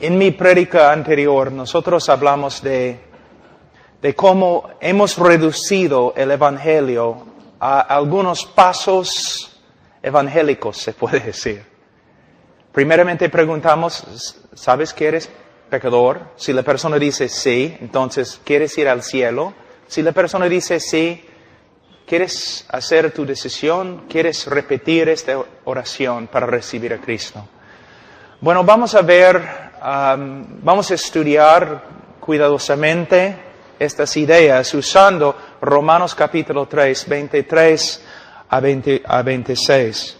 En mi prédica anterior nosotros hablamos de cómo hemos reducido el Evangelio a algunos pasos evangélicos, se puede decir. Primeramente preguntamos, ¿sabes que eres pecador? Si la persona dice sí, entonces ¿quieres ir al cielo? Si la persona dice sí, ¿quieres hacer tu decisión? ¿Quieres repetir esta oración para recibir a Cristo? Bueno, vamos a estudiar cuidadosamente estas ideas usando Romanos capítulo 3, 23 a 26.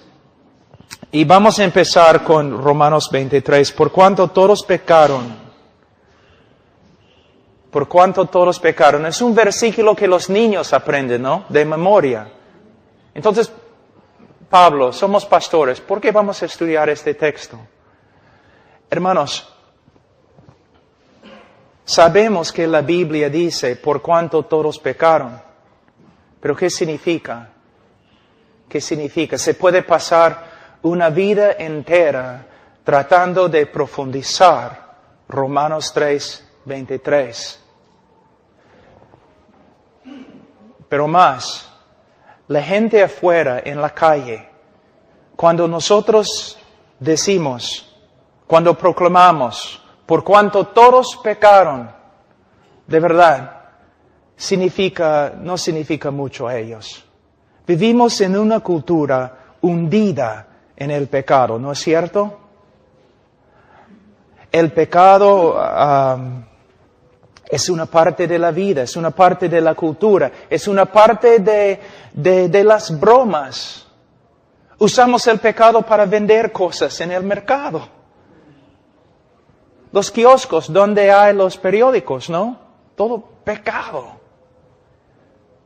Y vamos a empezar con Romanos 23. Por cuanto todos pecaron. Por cuanto todos pecaron. Es un versículo que los niños aprenden, ¿no? De memoria. Entonces, Pablo, somos pastores. ¿Por qué vamos a estudiar este texto? Hermanos, sabemos que la Biblia dice, por cuanto todos pecaron. Pero ¿qué significa? ¿Qué significa? Se puede pasar una vida entera tratando de profundizar Romanos 3, 23. Pero más, la gente afuera en la calle, cuando nosotros decimos, cuando proclamamos, por cuanto todos pecaron, de verdad, no significa mucho a ellos. Vivimos en una cultura hundida en el pecado, ¿no es cierto? El pecado es una parte de la vida, es una parte de la cultura, es una parte de las bromas. Usamos el pecado para vender cosas en el mercado. Los kioscos donde hay los periódicos, ¿no? Todo pecado.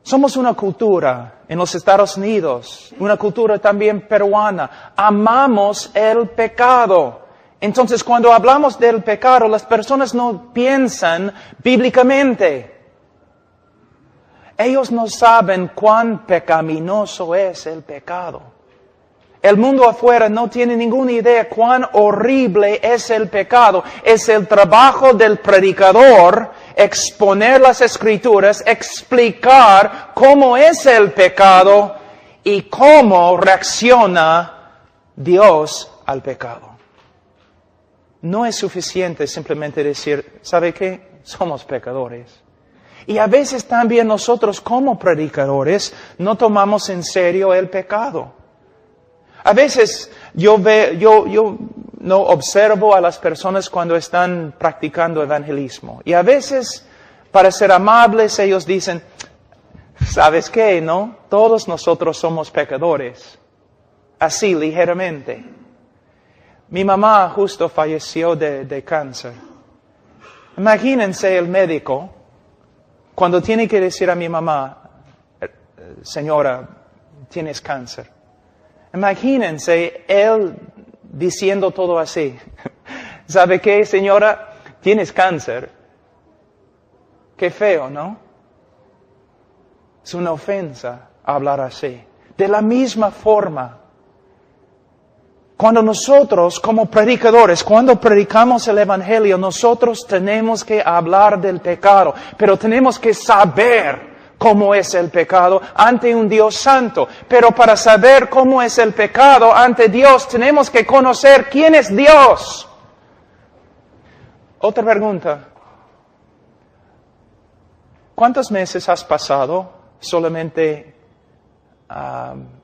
Somos una cultura en los Estados Unidos, una cultura también peruana. Amamos el pecado. Entonces, cuando hablamos del pecado, las personas no piensan bíblicamente. Ellos no saben cuán pecaminoso es el pecado. El mundo afuera no tiene ninguna idea cuán horrible es el pecado. Es el trabajo del predicador exponer las Escrituras, explicar cómo es el pecado y cómo reacciona Dios al pecado. No es suficiente simplemente decir, ¿sabe qué? Somos pecadores. Y a veces también nosotros como predicadores no tomamos en serio el pecado. A veces yo no observo a las personas cuando están practicando evangelismo. Y a veces, para ser amables, ellos dicen, ¿sabes qué? ¿No? Todos nosotros somos pecadores. Así, ligeramente. Mi mamá justo falleció de cáncer. Imagínense el médico cuando tiene que decir a mi mamá, señora, tienes cáncer. Imagínense él diciendo todo así. ¿Sabe qué, señora? Tienes cáncer. Qué feo, ¿no? Es una ofensa hablar así. De la misma forma, cuando nosotros como predicadores, cuando predicamos el Evangelio, nosotros tenemos que hablar del pecado, pero tenemos que saber cómo es el pecado ante un Dios santo. Pero para saber cómo es el pecado ante Dios, tenemos que conocer quién es Dios. Otra pregunta. ¿Cuántos meses has pasado solamente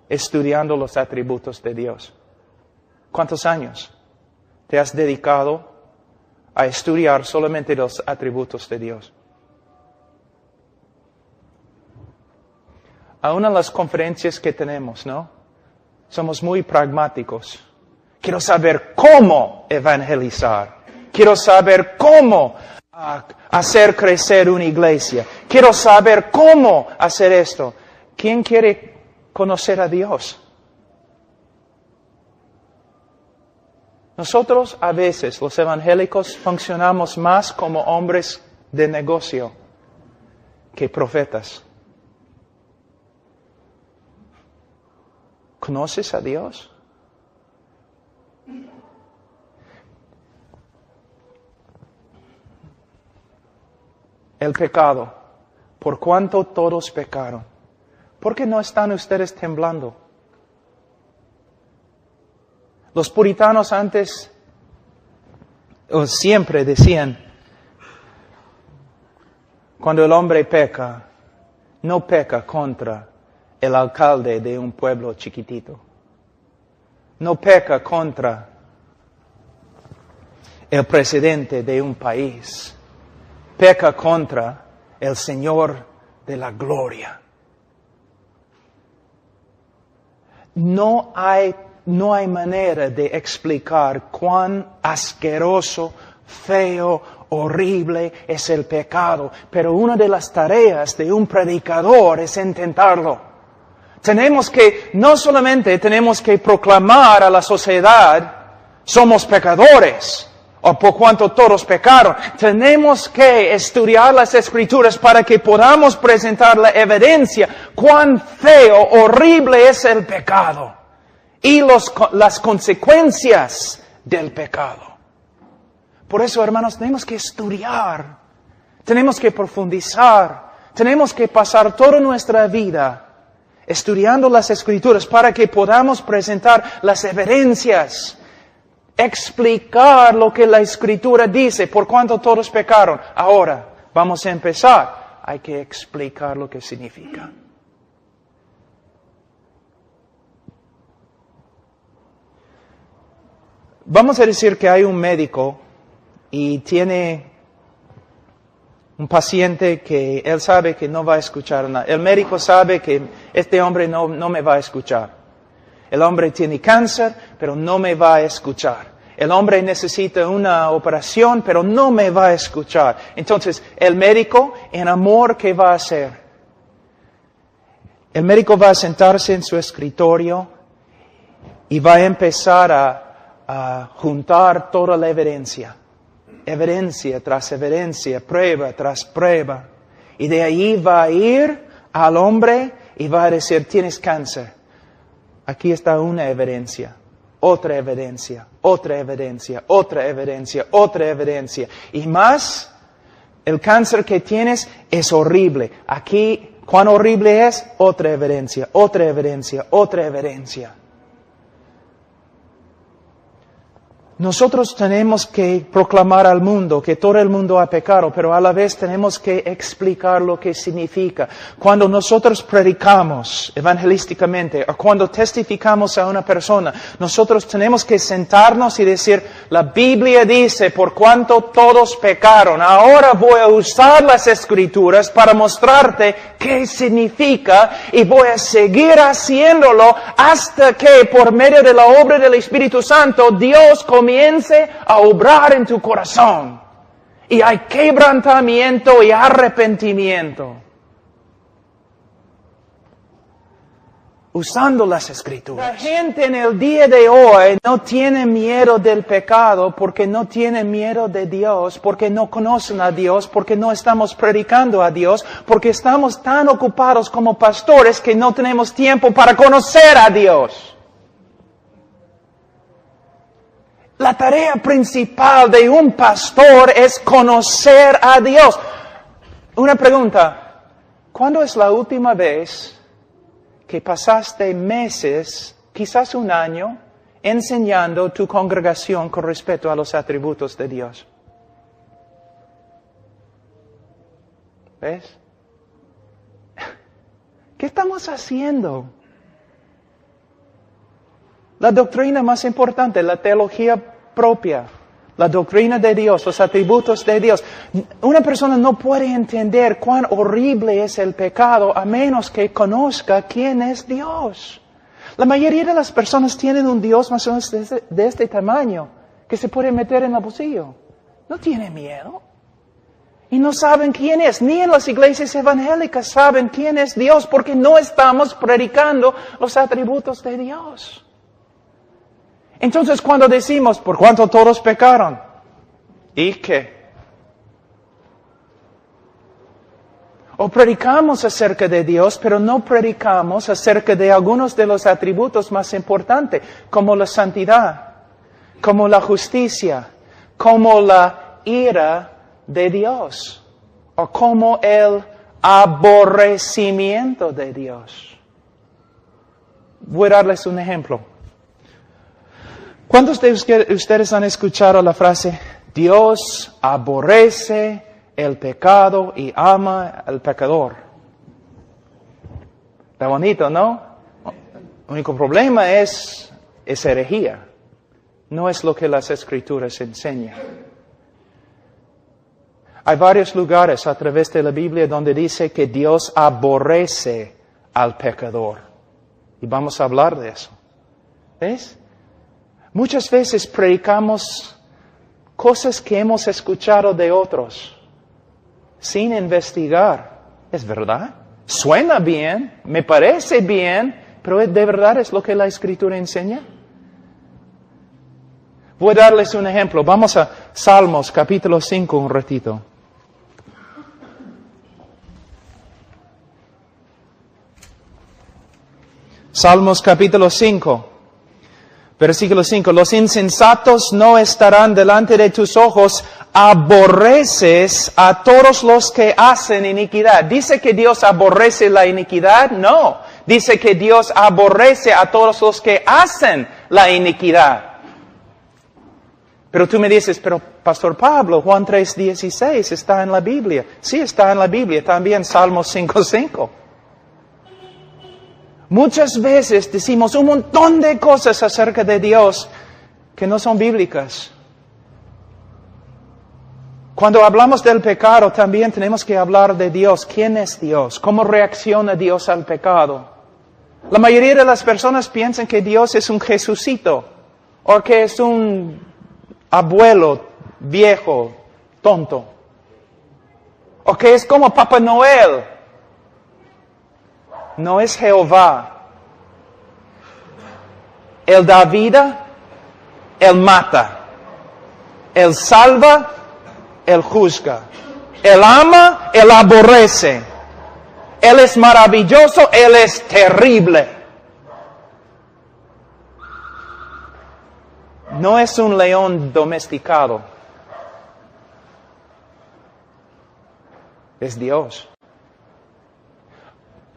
estudiando los atributos de Dios? ¿Cuántos años te has dedicado a estudiar solamente los atributos de Dios? Aún en las conferencias que tenemos, ¿no? Somos muy pragmáticos. Quiero saber cómo evangelizar. Quiero saber cómo hacer crecer una iglesia. Quiero saber cómo hacer esto. ¿Quién quiere conocer a Dios? Nosotros a veces, los evangélicos, funcionamos más como hombres de negocio que profetas. ¿Conoces a Dios? el pecado, por cuanto todos pecaron. ¿Por qué no están ustedes temblando? Los puritanos antes, o siempre decían, cuando el hombre peca, no peca contra el alcalde de un pueblo chiquitito. No peca contra el presidente de un país. Peca contra el Señor de la gloria. No hay manera de explicar cuán asqueroso, feo, horrible es el pecado, pero una de las tareas de un predicador es intentarlo. No solamente tenemos que proclamar a la sociedad, somos pecadores, o por cuanto todos pecaron, tenemos que estudiar las Escrituras para que podamos presentar la evidencia cuán feo, horrible es el pecado y las consecuencias del pecado. Por eso, hermanos, tenemos que estudiar, tenemos que profundizar, tenemos que pasar toda nuestra vida estudiando las Escrituras para que podamos presentar las evidencias, explicar lo que la Escritura dice, por cuanto todos pecaron. Ahora, vamos a empezar. Hay que explicar lo que significa. Vamos a decir que hay un médico y tiene un paciente que él sabe que no va a escuchar nada. El médico sabe que este hombre no me va a escuchar. El hombre tiene cáncer, pero no me va a escuchar. El hombre necesita una operación, pero no me va a escuchar. Entonces, el médico, en amor, ¿qué va a hacer? El médico va a sentarse en su escritorio y va a empezar a juntar toda la evidencia. Evidencia tras evidencia, prueba tras prueba. Y de ahí va a ir al hombre y va a decir, tienes cáncer. Aquí está una evidencia, otra evidencia, otra evidencia, otra evidencia, otra evidencia. Y más, el cáncer que tienes es horrible. Aquí, ¿cuán horrible es? Otra evidencia, otra evidencia, otra evidencia. Nosotros tenemos que proclamar al mundo que todo el mundo ha pecado, pero a la vez tenemos que explicar lo que significa. Cuando nosotros predicamos evangelísticamente o cuando testificamos a una persona, nosotros tenemos que sentarnos y decir, la Biblia dice, por cuanto todos pecaron. Ahora voy a usar las Escrituras para mostrarte qué significa y voy a seguir haciéndolo hasta que por medio de la obra del Espíritu Santo Dios comience a obrar en tu corazón. Y hay quebrantamiento y arrepentimiento. Usando las Escrituras. La gente en el día de hoy no tiene miedo del pecado porque no tiene miedo de Dios, porque no conocen a Dios, porque no estamos predicando a Dios, porque estamos tan ocupados como pastores que no tenemos tiempo para conocer a Dios. La tarea principal de un pastor es conocer a Dios. Una pregunta, ¿cuándo es la última vez que pasaste meses, quizás un año, enseñando tu congregación con respecto a los atributos de Dios? ¿Ves? ¿Qué estamos haciendo? La doctrina más importante, la teología propia, la doctrina de Dios, los atributos de Dios. Una persona no puede entender cuán horrible es el pecado a menos que conozca quién es Dios. La mayoría de las personas tienen un Dios más o menos de este tamaño que se puede meter en el bolsillo. No tiene miedo. Y no saben quién es. Ni en las iglesias evangélicas saben quién es Dios porque no estamos predicando los atributos de Dios. Entonces cuando decimos, por cuanto todos pecaron, ¿y qué? O predicamos acerca de Dios, pero no predicamos acerca de algunos de los atributos más importantes, como la santidad, como la justicia, como la ira de Dios. o como el aborrecimiento de Dios. Voy a darles un ejemplo. ¿Cuántos de ustedes han escuchado la frase, Dios aborrece el pecado y ama al pecador? Está bonito, ¿no? El único problema es herejía. No es lo que las Escrituras enseñan. Hay varios lugares a través de la Biblia donde dice que Dios aborrece al pecador. Y vamos a hablar de eso. ¿Ves? Muchas veces predicamos cosas que hemos escuchado de otros, sin investigar. ¿Es verdad? Suena bien, me parece bien, pero ¿de verdad es lo que la Escritura enseña? Voy a darles un ejemplo. Vamos a Salmos capítulo 5 un ratito. Salmos capítulo 5. Versículo 5, los insensatos no estarán delante de tus ojos, aborreces a todos los que hacen iniquidad. ¿Dice que Dios aborrece la iniquidad? No, dice que Dios aborrece a todos los que hacen la iniquidad. Pero tú me dices, pero Pastor Pablo, Juan 3:16 está en la Biblia. Sí, está en la Biblia, también Salmos 5:5. Muchas veces decimos un montón de cosas acerca de Dios que no son bíblicas. Cuando hablamos del pecado, también tenemos que hablar de Dios. ¿Quién es Dios? ¿Cómo reacciona Dios al pecado? La mayoría de las personas piensan que Dios es un Jesucito, o que es un abuelo viejo, tonto, o que es como Papá Noel. No es Jehová. Él da vida, Él mata. Él salva, Él juzga. Él ama, Él aborrece. Él es maravilloso, Él es terrible. No es un león domesticado. Es Dios.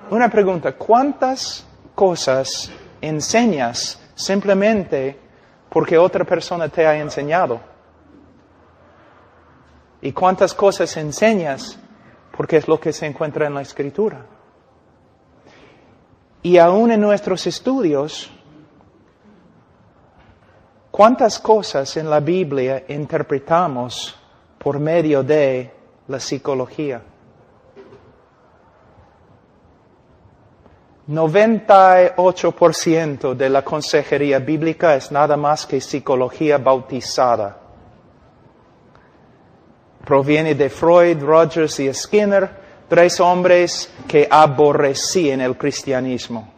Una pregunta, ¿cuántas cosas enseñas simplemente porque otra persona te ha enseñado? ¿Y cuántas cosas enseñas porque es lo que se encuentra en la Escritura? Y aún en nuestros estudios, ¿cuántas cosas en la Biblia interpretamos por medio de la psicología? 98% de la consejería bíblica es nada más que psicología bautizada. Proviene de Freud, Rogers y Skinner, 3 hombres que aborrecían el cristianismo.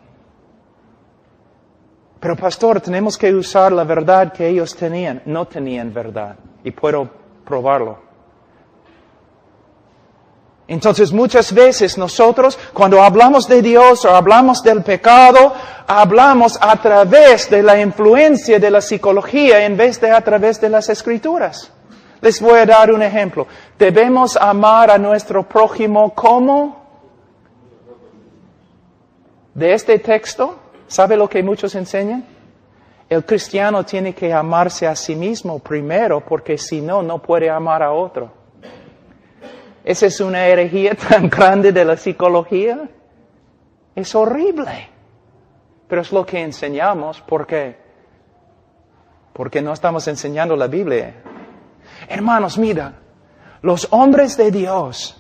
Pero pastor, tenemos que usar la verdad que ellos tenían. No tenían verdad. Y puedo probarlo. Entonces muchas veces nosotros, cuando hablamos de Dios o hablamos del pecado, hablamos a través de la influencia de la psicología en vez de a través de las Escrituras. Les voy a dar un ejemplo. Debemos amar a nuestro prójimo como de este texto. ¿Sabe lo que muchos enseñan? El cristiano tiene que amarse a sí mismo primero, porque si no, no puede amar a otro. Esa es una herejía tan grande de la psicología. Es horrible. Pero es lo que enseñamos. ¿Por qué? Porque no estamos enseñando la Biblia. Hermanos, mira, los hombres de Dios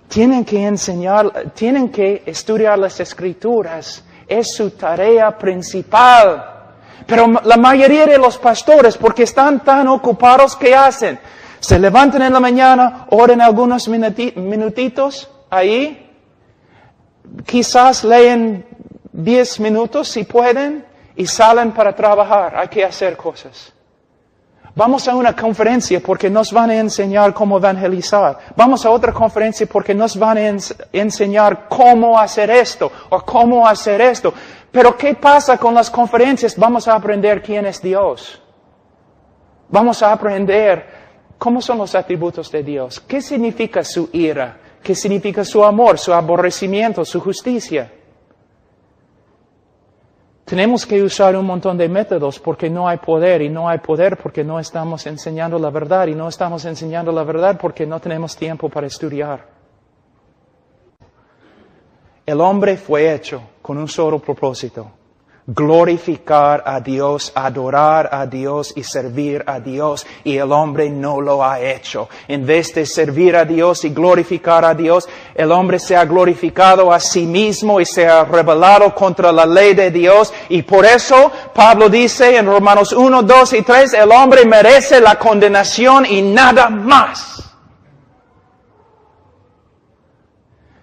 tienen que estudiar las Escrituras. Es su tarea principal. Pero la mayoría de los pastores, porque están tan ocupados, ¿qué hacen? Se levantan en la mañana, oran algunos minutitos ahí, quizás leen 10 minutos si pueden y salen para trabajar. Hay que hacer cosas. Vamos a una conferencia porque nos van a enseñar cómo evangelizar. Vamos a otra conferencia porque nos van a enseñar cómo hacer esto o cómo hacer esto. Pero ¿qué pasa con las conferencias? Vamos a aprender quién es Dios. Vamos a aprender ¿Cómo son los atributos de Dios? ¿Qué significa su ira? ¿Qué significa su amor, su aborrecimiento, su justicia? Tenemos que usar un montón de métodos porque no hay poder, y no hay poder porque no estamos enseñando la verdad, y no estamos enseñando la verdad porque no tenemos tiempo para estudiar. El hombre fue hecho con un solo propósito: glorificar a Dios, adorar a Dios y servir a Dios, y el hombre no lo ha hecho. En vez de servir a Dios y glorificar a Dios, el hombre se ha glorificado a sí mismo y se ha rebelado contra la ley de Dios, y por eso Pablo dice en Romanos 1, 2 y 3, el hombre merece la condenación y nada más.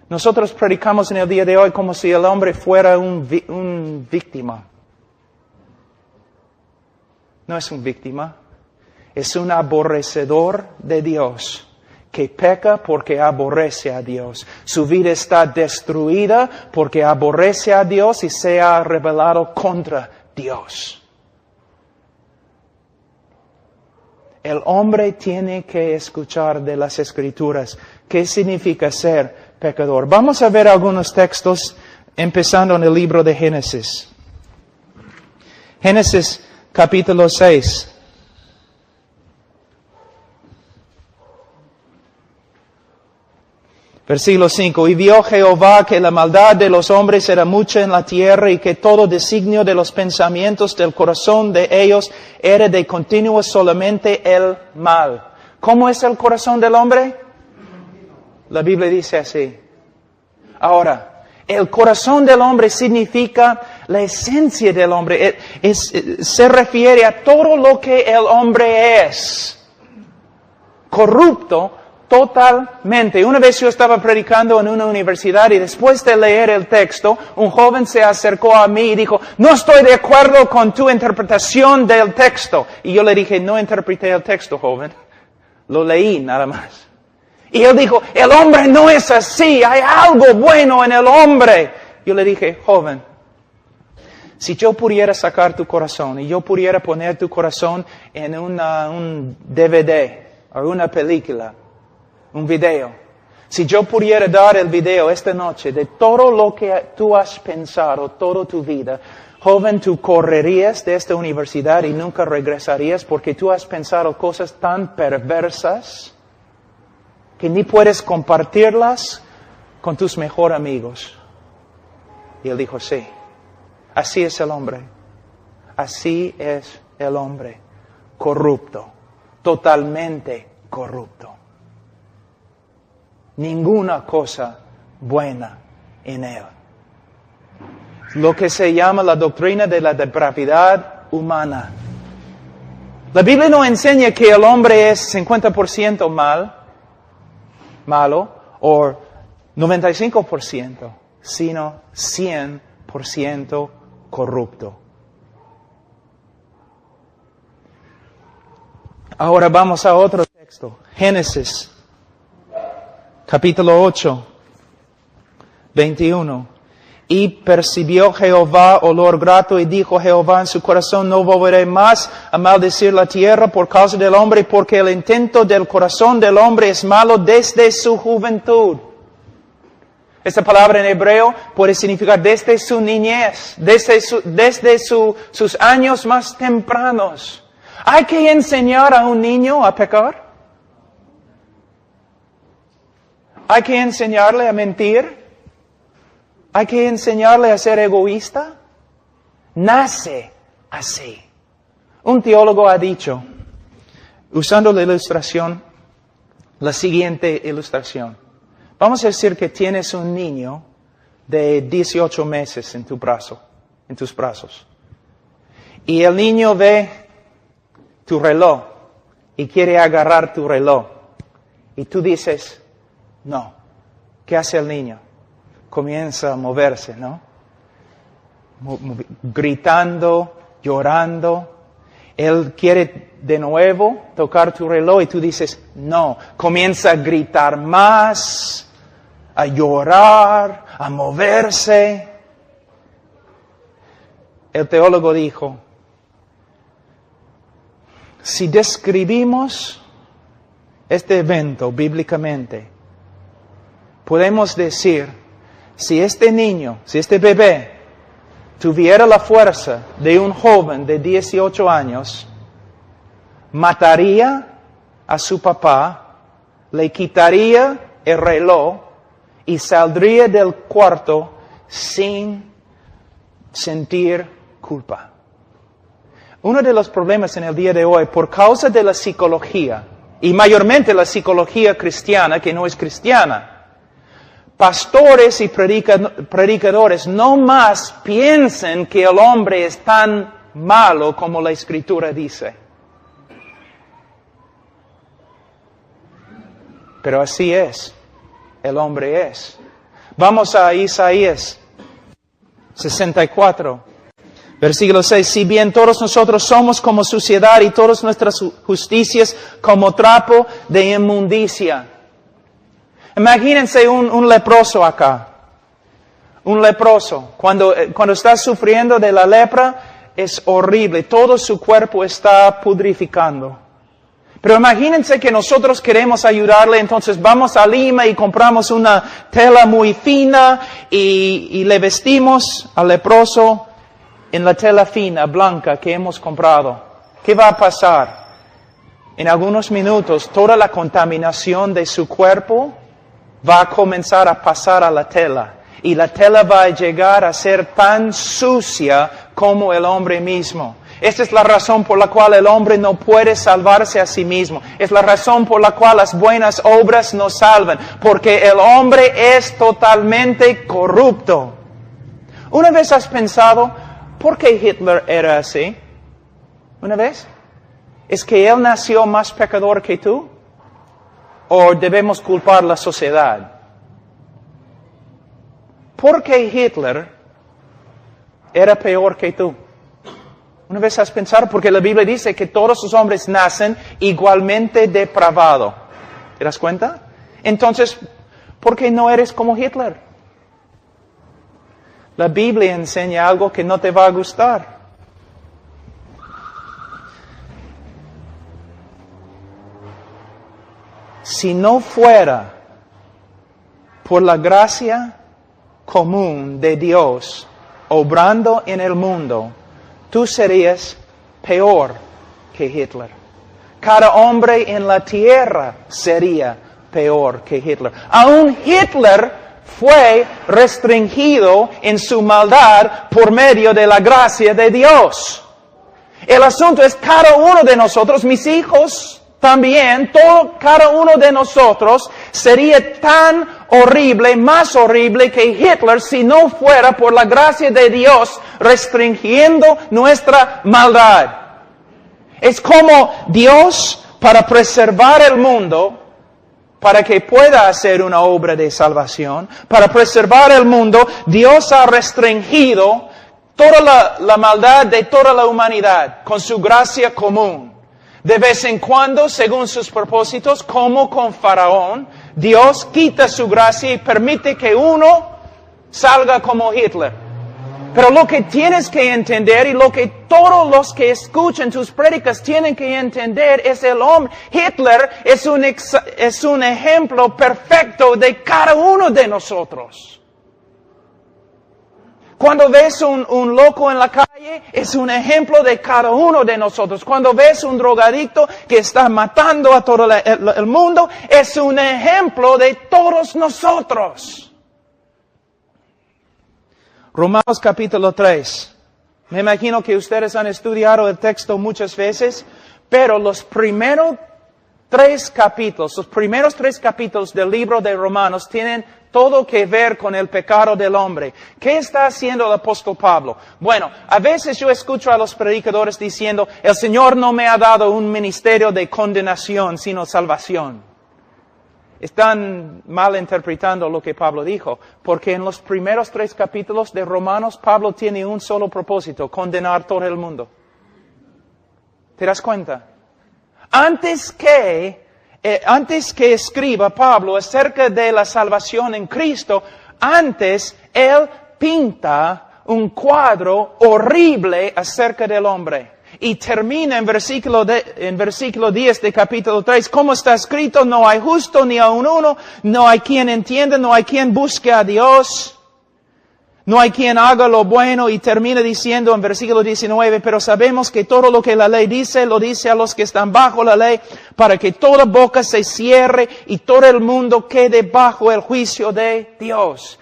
Nosotros predicamos en el día de hoy como si el hombre fuera un víctima. No es un víctima, es un aborrecedor de Dios, que peca porque aborrece a Dios. Su vida está destruida porque aborrece a Dios y se ha rebelado contra Dios. El hombre tiene que escuchar de las Escrituras qué significa ser pecador. Vamos a ver algunos textos empezando en el libro de Génesis. Génesis capítulo 6. Versículo 5. Y vio Jehová que la maldad de los hombres era mucha en la tierra, y que todo designio de los pensamientos del corazón de ellos era de continuo solamente el mal. ¿Cómo es el corazón del hombre? La Biblia dice así. Ahora, el corazón del hombre significa la esencia del hombre. Se refiere a todo lo que el hombre es. Corrupto totalmente. Una vez yo estaba predicando en una universidad, y después de leer el texto, un joven se acercó a mí y dijo: no estoy de acuerdo con tu interpretación del texto. Y yo le dije: no interpreté el texto, joven. Lo leí nada más. Y él dijo: el hombre no es así, hay algo bueno en el hombre. Yo le dije: joven, si yo pudiera sacar tu corazón y yo pudiera poner tu corazón en un DVD o una película, un video, si yo pudiera dar el video esta noche de todo lo que tú has pensado toda tu vida, joven, tú correrías de esta universidad y nunca regresarías, porque tú has pensado cosas tan perversas que ni puedes compartirlas con tus mejores amigos. Y él dijo: sí, así es el hombre. Así es el hombre. Corrupto. Totalmente corrupto. Ninguna cosa buena en él. Lo que se llama la doctrina de la depravidad humana. La Biblia no enseña que el hombre es 50% malo, o 95%, sino 100% corrupto. Ahora vamos a otro texto. Génesis, capítulo 8, 21. Y percibió Jehová olor grato, y dijo Jehová en su corazón: no volveré más a maldecir la tierra por causa del hombre, porque el intento del corazón del hombre es malo desde su juventud. Esta palabra en hebreo puede significar desde su niñez, desde sus años más tempranos. ¿Hay que enseñar a un niño a pecar? ¿Hay que enseñarle a mentir? ¿Hay que enseñarle a ser egoísta? Nace así. Un teólogo ha dicho, usando la ilustración, la siguiente ilustración. Vamos a decir que tienes un niño de 18 meses en tus brazos. Y el niño ve tu reloj y quiere agarrar tu reloj. Y tú dices: no. ¿Qué hace el niño? Comienza a moverse, ¿no? Gritando, llorando. Él quiere de nuevo tocar tu reloj y tú dices: no. Comienza a gritar más, a llorar, a moverse. El teólogo dijo: si describimos este evento bíblicamente, podemos decir, si este niño, si este bebé tuviera la fuerza de un joven de 18 años, mataría a su papá, le quitaría el reloj y saldría del cuarto sin sentir culpa. Uno de los problemas en el día de hoy, por causa de la psicología, y mayormente la psicología cristiana, que no es cristiana, pastores y predicadores no más piensan que el hombre es tan malo como la Escritura dice. Pero así es, el hombre es. Vamos a Isaías 64, versículo 6. Si bien todos nosotros somos como suciedad y todas nuestras justicias como trapo de inmundicia. Imagínense un leproso acá. Un leproso. Cuando está sufriendo de la lepra, es horrible. Todo su cuerpo está pudrificando. Pero imagínense que nosotros queremos ayudarle, entonces vamos a Lima y compramos una tela muy fina y le vestimos al leproso en la tela fina, blanca, que hemos comprado. ¿Qué va a pasar? En algunos minutos, toda la contaminación de su cuerpo va a comenzar a pasar a la tela. Y la tela va a llegar a ser tan sucia como el hombre mismo. Esta es la razón por la cual el hombre no puede salvarse a sí mismo. Es la razón por la cual las buenas obras no salvan. Porque el hombre es totalmente corrupto. ¿Una vez has pensado por qué Hitler era así? ¿Una vez? ¿Es que él nació más pecador que tú? ¿O debemos culpar a la sociedad? ¿Por qué Hitler era peor que tú? ¿Una vez has pensado? Porque la Biblia dice que todos los hombres nacen igualmente depravados. ¿Te das cuenta? Entonces, ¿por qué no eres como Hitler? La Biblia enseña algo que no te va a gustar. Si no fuera por la gracia común de Dios obrando en el mundo, tú serías peor que Hitler. Cada hombre en la tierra sería peor que Hitler. Aún Hitler fue restringido en su maldad por medio de la gracia de Dios. El asunto es cada uno de nosotros, mis hijos también, cada uno de nosotros sería tan horrible, más horrible que Hitler si no fuera por la gracia de Dios restringiendo nuestra maldad. Es como Dios, para preservar el mundo, para que pueda hacer una obra de salvación, para preservar el mundo, Dios ha restringido toda la maldad de toda la humanidad con su gracia común. De vez en cuando, según sus propósitos, como con Faraón, Dios quita su gracia y permite que uno salga como Hitler. Pero lo que tienes que entender y lo que todos los que escuchan tus prédicas tienen que entender es el hombre. Hitler es un ejemplo perfecto de cada uno de nosotros. Cuando ves un loco en la calle, es un ejemplo de cada uno de nosotros. Cuando ves un drogadicto que está matando a todo el mundo, es un ejemplo de todos nosotros. Romanos capítulo 3. Me imagino que ustedes han estudiado el texto muchas veces, pero los primeros tres capítulos del libro de Romanos tienen todo que ver con el pecado del hombre. ¿Qué está haciendo el apóstol Pablo? Bueno, a veces yo escucho a los predicadores diciendo, el Señor no me ha dado un ministerio de condenación, sino salvación. Están malinterpretando lo que Pablo dijo, porque en los primeros 3 capítulos de Romanos, Pablo tiene un solo propósito, condenar todo el mundo. ¿Te das cuenta? Antes que escriba Pablo acerca de la salvación en Cristo, antes él pinta un cuadro horrible acerca del hombre. Y termina en versículo 10 de capítulo 3, como está escrito, no hay justo ni aun uno, no hay quien entienda, no hay quien busque a Dios. No hay quien haga lo bueno, y termina diciendo en versículo 19, pero sabemos que todo lo que la ley dice, lo dice a los que están bajo la ley, para que toda boca se cierre y todo el mundo quede bajo el juicio de Dios.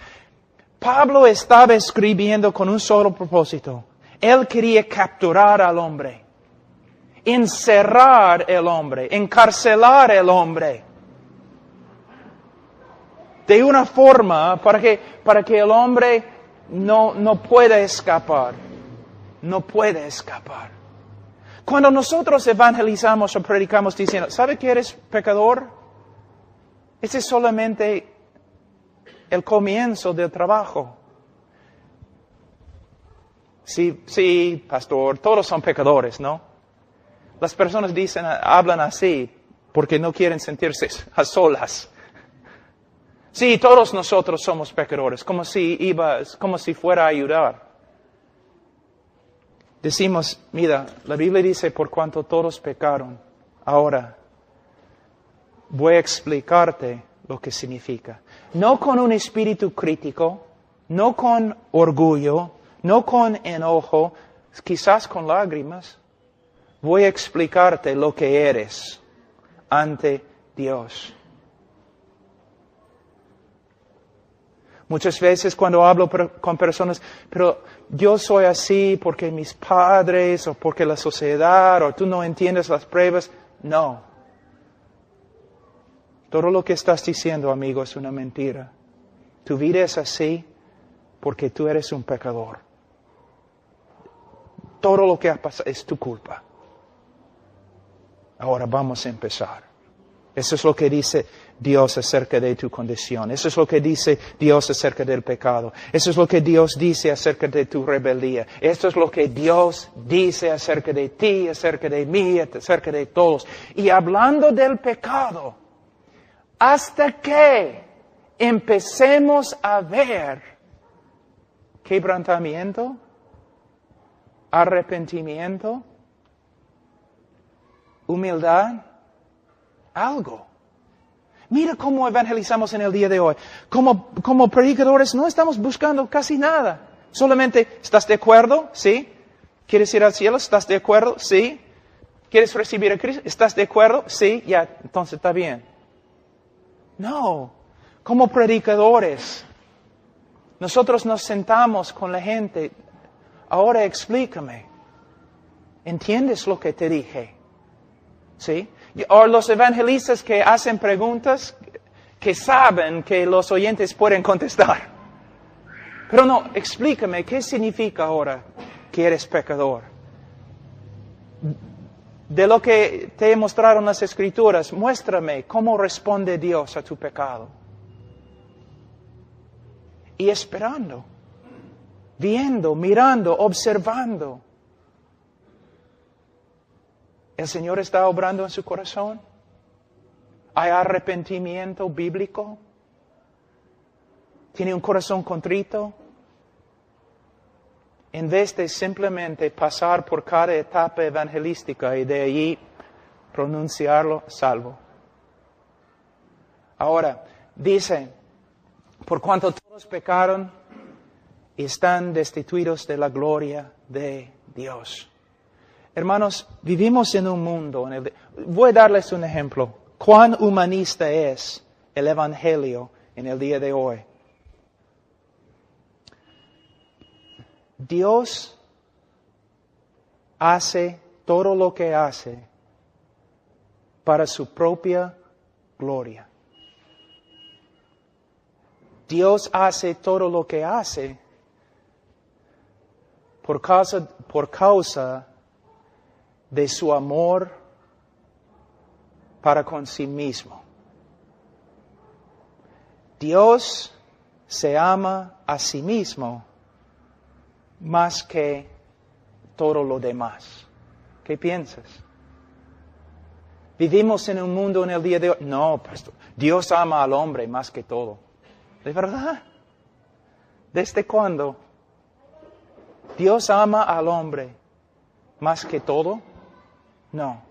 Pablo estaba escribiendo con un solo propósito. Él quería capturar al hombre, encerrar al hombre, encarcelar al hombre. De una forma para que el hombre no puede escapar. No puede escapar. Cuando nosotros evangelizamos o predicamos diciendo, ¿sabe que eres pecador? Ese es solamente el comienzo del trabajo. Sí, pastor, todos son pecadores, ¿no? Las personas hablan así porque no quieren sentirse a solas. Sí, todos nosotros somos pecadores, como si fuera a ayudar. Decimos, mira, la Biblia dice, por cuanto todos pecaron. Ahora, voy a explicarte lo que significa. No con un espíritu crítico, no con orgullo, no con enojo, quizás con lágrimas. Voy a explicarte lo que eres ante Dios. Muchas veces cuando hablo con personas, pero yo soy así porque mis padres, o porque la sociedad, o tú no entiendes las pruebas. No. Todo lo que estás diciendo, amigo, es una mentira. Tu vida es así porque tú eres un pecador. Todo lo que ha pasado es tu culpa. Ahora vamos a empezar. Eso es lo que dice Dios acerca de tu condición. Eso es lo que dice Dios acerca del pecado. Eso es lo que Dios dice acerca de tu rebeldía. Esto es lo que Dios dice acerca de ti, acerca de mí, acerca de todos. Y hablando del pecado, hasta que empecemos a ver quebrantamiento, arrepentimiento, humildad, algo. Mira cómo evangelizamos en el día de hoy. Como predicadores no estamos buscando casi nada. Solamente, ¿estás de acuerdo? ¿Sí? ¿Quieres ir al cielo? ¿Estás de acuerdo? ¿Sí? ¿Quieres recibir a Cristo? ¿Estás de acuerdo? Sí, ya, entonces está bien. No, como predicadores, nosotros nos sentamos con la gente. Ahora explícame. ¿Entiendes lo que te dije? ¿Sí? O los evangelistas que hacen preguntas que saben que los oyentes pueden contestar. Pero no, explícame, ¿qué significa ahora que eres pecador? De lo que te he mostrado en las Escrituras, muéstrame cómo responde Dios a tu pecado. Y esperando, viendo, mirando, observando. ¿El Señor está obrando en su corazón? ¿Hay arrepentimiento bíblico? ¿Tiene un corazón contrito? En vez de simplemente pasar por cada etapa evangelística y de allí pronunciarlo salvo. Ahora, dice, por cuanto todos pecaron y están destituidos de la gloria de Dios. Hermanos, vivimos en un mundo, voy a darles un ejemplo. ¿Cuán humanista es el Evangelio en el día de hoy? Dios hace todo lo que hace para su propia gloria. Dios hace todo lo que hace por causa de su amor para con sí mismo. Dios se ama a sí mismo más que todo lo demás. ¿Qué piensas? Vivimos en un mundo en el día de hoy. No, pastor, Dios ama al hombre más que todo. ¿De verdad? ¿Desde cuándo? Dios ama al hombre más que todo? No.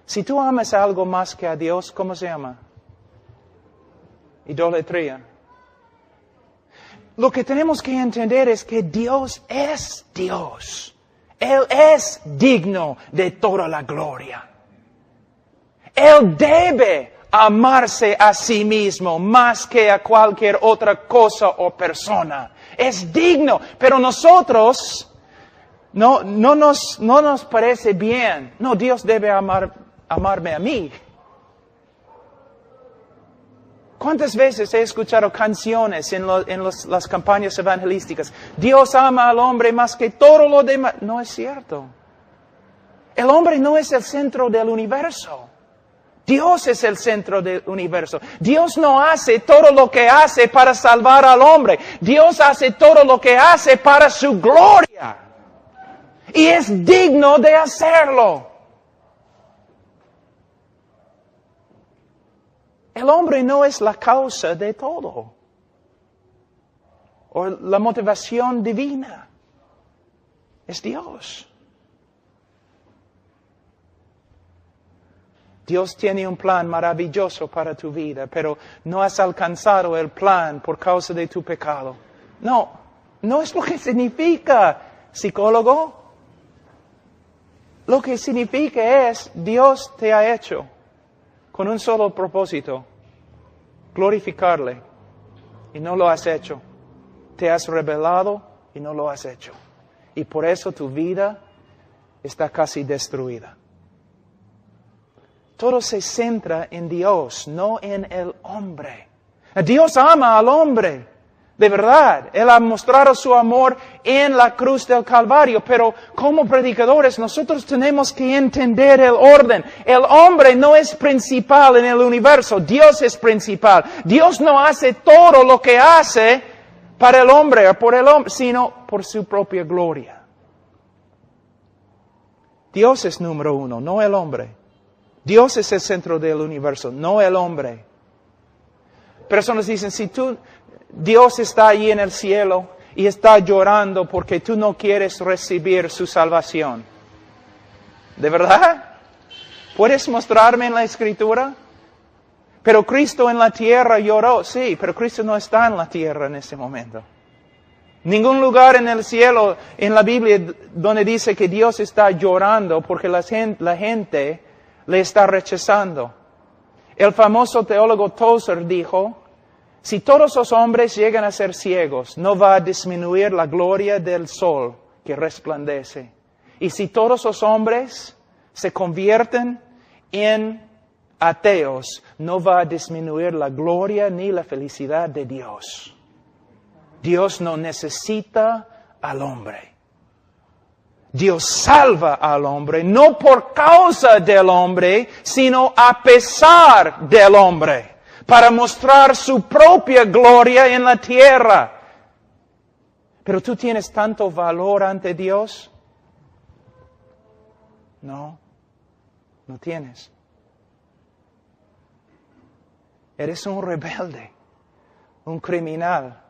Si tú amas algo más que a Dios, ¿cómo se llama? Idolatría. Lo que tenemos que entender es que Dios es Dios. Él es digno de toda la gloria. Él debe amarse a sí mismo más que a cualquier otra cosa o persona. Es digno, pero nosotros no nos parece bien. No, Dios debe amarme a mí. ¿Cuántas veces he escuchado canciones en las campañas evangelísticas? Dios ama al hombre más que todo lo demás. No es cierto. El hombre no es el centro del universo. Dios es el centro del universo. Dios no hace todo lo que hace para salvar al hombre. Dios hace todo lo que hace para su gloria. Y es digno de hacerlo. El hombre no es la causa de todo. O la motivación divina. Es Dios. Dios tiene un plan maravilloso para tu vida, pero no has alcanzado el plan por causa de tu pecado. No es lo que significa, psicólogo. Lo que significa es, Dios te ha hecho con un solo propósito, glorificarle, y no lo has hecho. Te has rebelado y no lo has hecho. Y por eso tu vida está casi destruida. Todo se centra en Dios, no en el hombre. Dios ama al hombre, de verdad. Él ha mostrado su amor en la cruz del Calvario, pero como predicadores nosotros tenemos que entender el orden. El hombre no es principal en el universo, Dios es principal. Dios no hace todo lo que hace para el hombre o por el hombre, sino por su propia gloria. Dios es número uno, no el hombre. Dios es el centro del universo, no el hombre. Personas dicen, si Dios está allí en el cielo y está llorando porque tú no quieres recibir su salvación. ¿De verdad? ¿Puedes mostrarme en la Escritura? Pero Cristo en la tierra lloró, sí, pero Cristo no está en la tierra en este momento. Ningún lugar en el cielo, en la Biblia, donde dice que Dios está llorando porque la gente le está rechazando. El famoso teólogo Tozer dijo, si todos los hombres llegan a ser ciegos, no va a disminuir la gloria del sol que resplandece. Y si todos los hombres se convierten en ateos, no va a disminuir la gloria ni la felicidad de Dios. Dios no necesita al hombre. Dios salva al hombre, no por causa del hombre, sino a pesar del hombre, para mostrar su propia gloria en la tierra. Pero tú tienes tanto valor ante Dios. No tienes. Eres un rebelde, un criminal.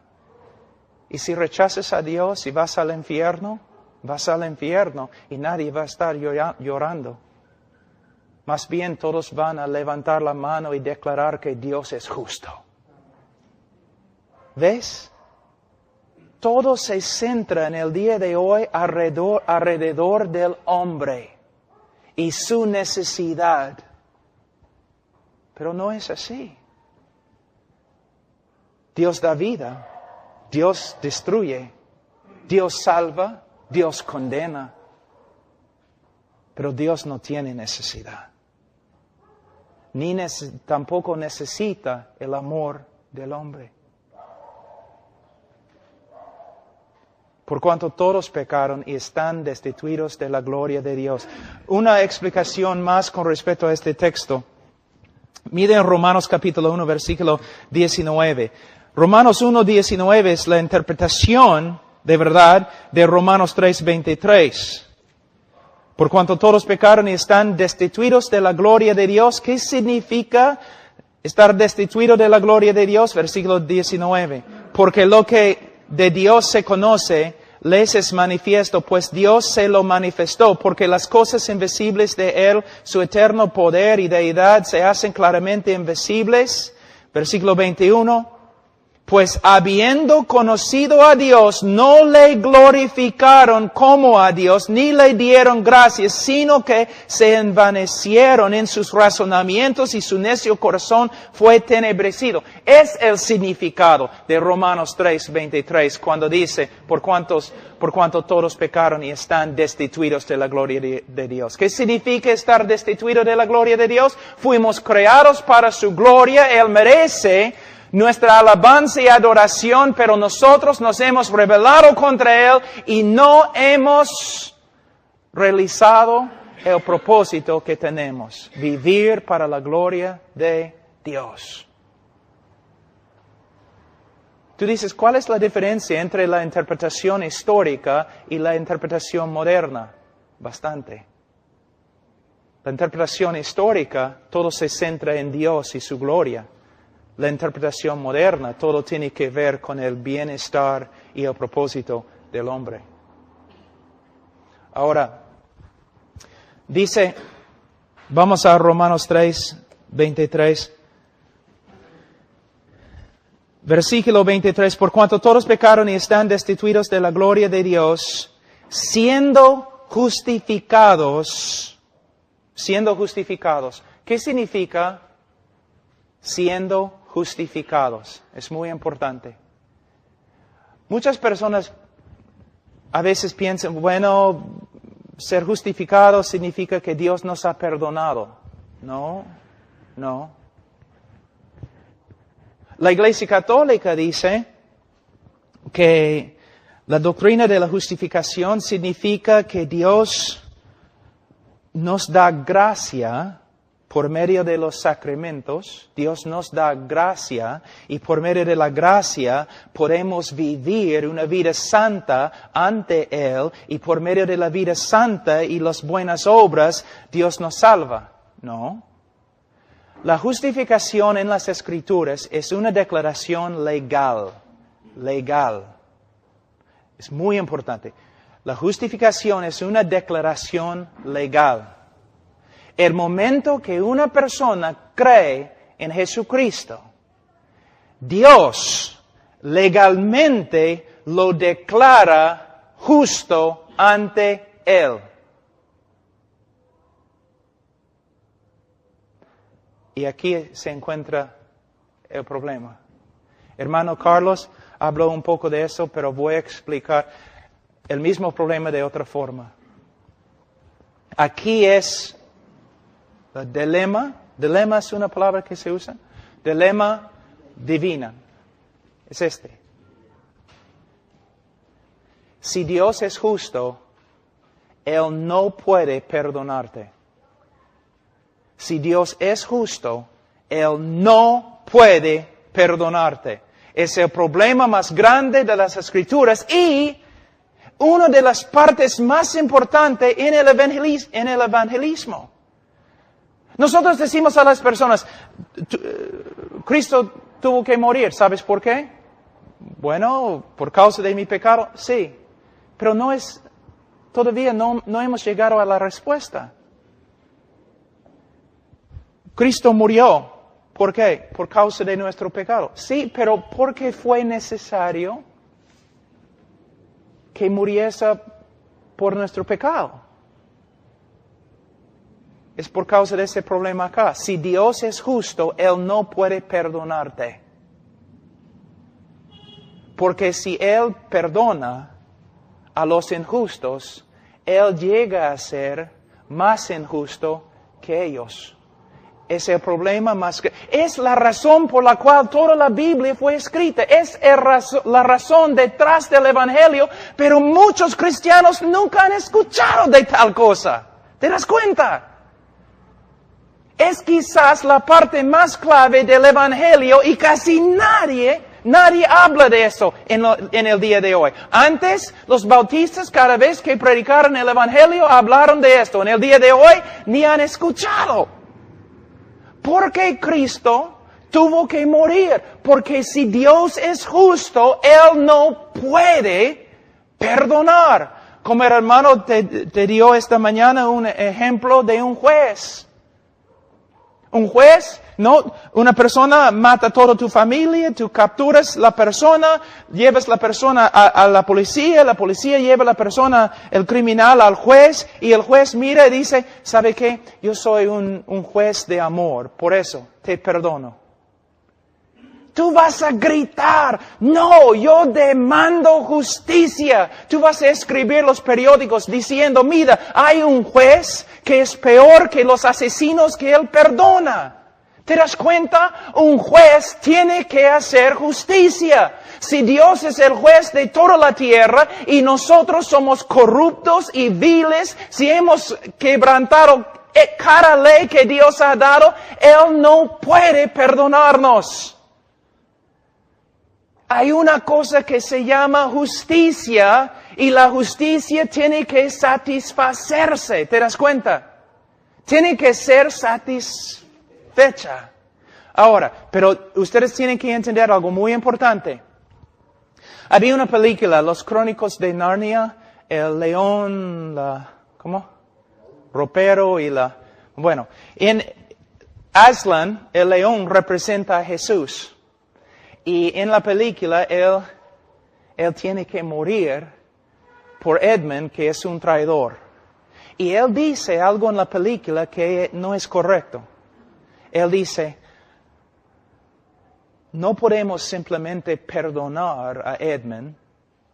Y si rechazas a Dios y vas al infierno y nadie va a estar llorando. Más bien todos van a levantar la mano y declarar que Dios es justo. ¿Ves? Todo se centra en el día de hoy alrededor del hombre y su necesidad. Pero no es así. Dios da vida, Dios destruye, Dios salva, Dios condena, pero Dios no tiene necesidad. Tampoco necesita el amor del hombre. Por cuanto todos pecaron y están destituidos de la gloria de Dios. Una explicación más con respecto a este texto. Miren Romanos capítulo 1, versículo 19. Romanos 1, 19 es la interpretación de verdad de Romanos 3, 23. Por cuanto todos pecaron y están destituidos de la gloria de Dios. ¿Qué significa estar destituido de la gloria de Dios? Versículo 19. Porque lo que de Dios se conoce, les es manifiesto, pues Dios se lo manifestó, porque las cosas invisibles de Él, su eterno poder y deidad, se hacen claramente invisibles. Versículo 21. Pues habiendo conocido a Dios, no le glorificaron como a Dios, ni le dieron gracias, sino que se envanecieron en sus razonamientos y su necio corazón fue tenebrecido. Es el significado de Romanos 3:23, cuando dice, por cuanto todos pecaron y están destituidos de la gloria de Dios. ¿Qué significa estar destituidos de la gloria de Dios? Fuimos creados para su gloria, Él merece nuestra alabanza y adoración, pero nosotros nos hemos rebelado contra Él y no hemos realizado el propósito que tenemos, vivir para la gloria de Dios. Tú dices, ¿cuál es la diferencia entre la interpretación histórica y la interpretación moderna? Bastante. La interpretación histórica, todo se centra en Dios y su gloria. La interpretación moderna, todo tiene que ver con el bienestar y el propósito del hombre. Ahora, dice, vamos a Romanos 3:23. Versículo 23, por cuanto todos pecaron y están destituidos de la gloria de Dios, siendo justificados. ¿Qué significa siendo justificados? Es muy importante. Muchas personas a veces piensan, bueno, ser justificado significa que Dios nos ha perdonado. No. La Iglesia Católica dice que la doctrina de la justificación significa que Dios nos da gracia por medio de los sacramentos. Dios nos da gracia y por medio de la gracia podemos vivir una vida santa ante Él y por medio de la vida santa y las buenas obras Dios nos salva. No. La justificación en las Escrituras es una declaración legal. Es muy importante. La justificación es una declaración legal. El momento que una persona cree en Jesucristo, Dios legalmente lo declara justo ante Él. Y aquí se encuentra el problema. Hermano Carlos habló un poco de eso, pero voy a explicar el mismo problema de otra forma. Aquí es el dilema. Dilema es una palabra que se usa. Dilema divina. Es este. Si Dios es justo, Él no puede perdonarte. Si Dios es justo, Él no puede perdonarte. Es el problema más grande de las Escrituras y una de las partes más importantes en el evangelismo. Nosotros decimos a las personas, Cristo tuvo que morir, ¿sabes por qué? Bueno, por causa de mi pecado, sí. Pero todavía no hemos llegado a la respuesta. Cristo murió. ¿Por qué? Por causa de nuestro pecado. Sí, pero ¿por qué fue necesario que muriese por nuestro pecado? Es por causa de ese problema acá. Si Dios es justo, Él no puede perdonarte. Porque si Él perdona a los injustos, Él llega a ser más injusto que ellos. Es el problema más grande. Es la razón por la cual toda la Biblia fue escrita. Es la razón detrás del Evangelio, pero muchos cristianos nunca han escuchado de tal cosa. ¿Te das cuenta? Es quizás la parte más clave del Evangelio y casi nadie habla de eso en el día de hoy. Antes, los bautistas cada vez que predicaron el Evangelio hablaron de esto. En el día de hoy ni han escuchado. ¿Por qué Cristo tuvo que morir? Porque si Dios es justo, Él no puede Perdonar. Como el hermano te dio esta mañana un ejemplo de un juez. Un juez, no, una persona mata a toda tu familia, tú capturas la persona, llevas la persona a la policía lleva la persona, el criminal, al juez, y el juez mira y dice, ¿sabe qué? Yo soy un juez de amor, por eso te perdono. Tú vas a gritar, no, yo demando justicia. Tú vas a escribir los periódicos diciendo, mira, hay un juez que es peor que los asesinos que él perdona. ¿Te das cuenta? Un juez tiene que hacer justicia. Si Dios es el juez de toda la tierra y nosotros somos corruptos y viles, si hemos quebrantado cada ley que Dios ha dado, Él no puede perdonarnos. Hay una cosa que se llama justicia y la justicia tiene que satisfacerse. ¿Te das cuenta? Tiene que ser satisfecha. Ahora, pero ustedes tienen que entender algo muy importante. Había una película, Los Crónicos de Narnia, el león, ropero y bueno, en Aslan, el león representa a Jesús. Y en la película, él tiene que morir por Edmund, que es un traidor. Y él dice algo en la película que no es correcto. Él dice, no podemos simplemente perdonar a Edmund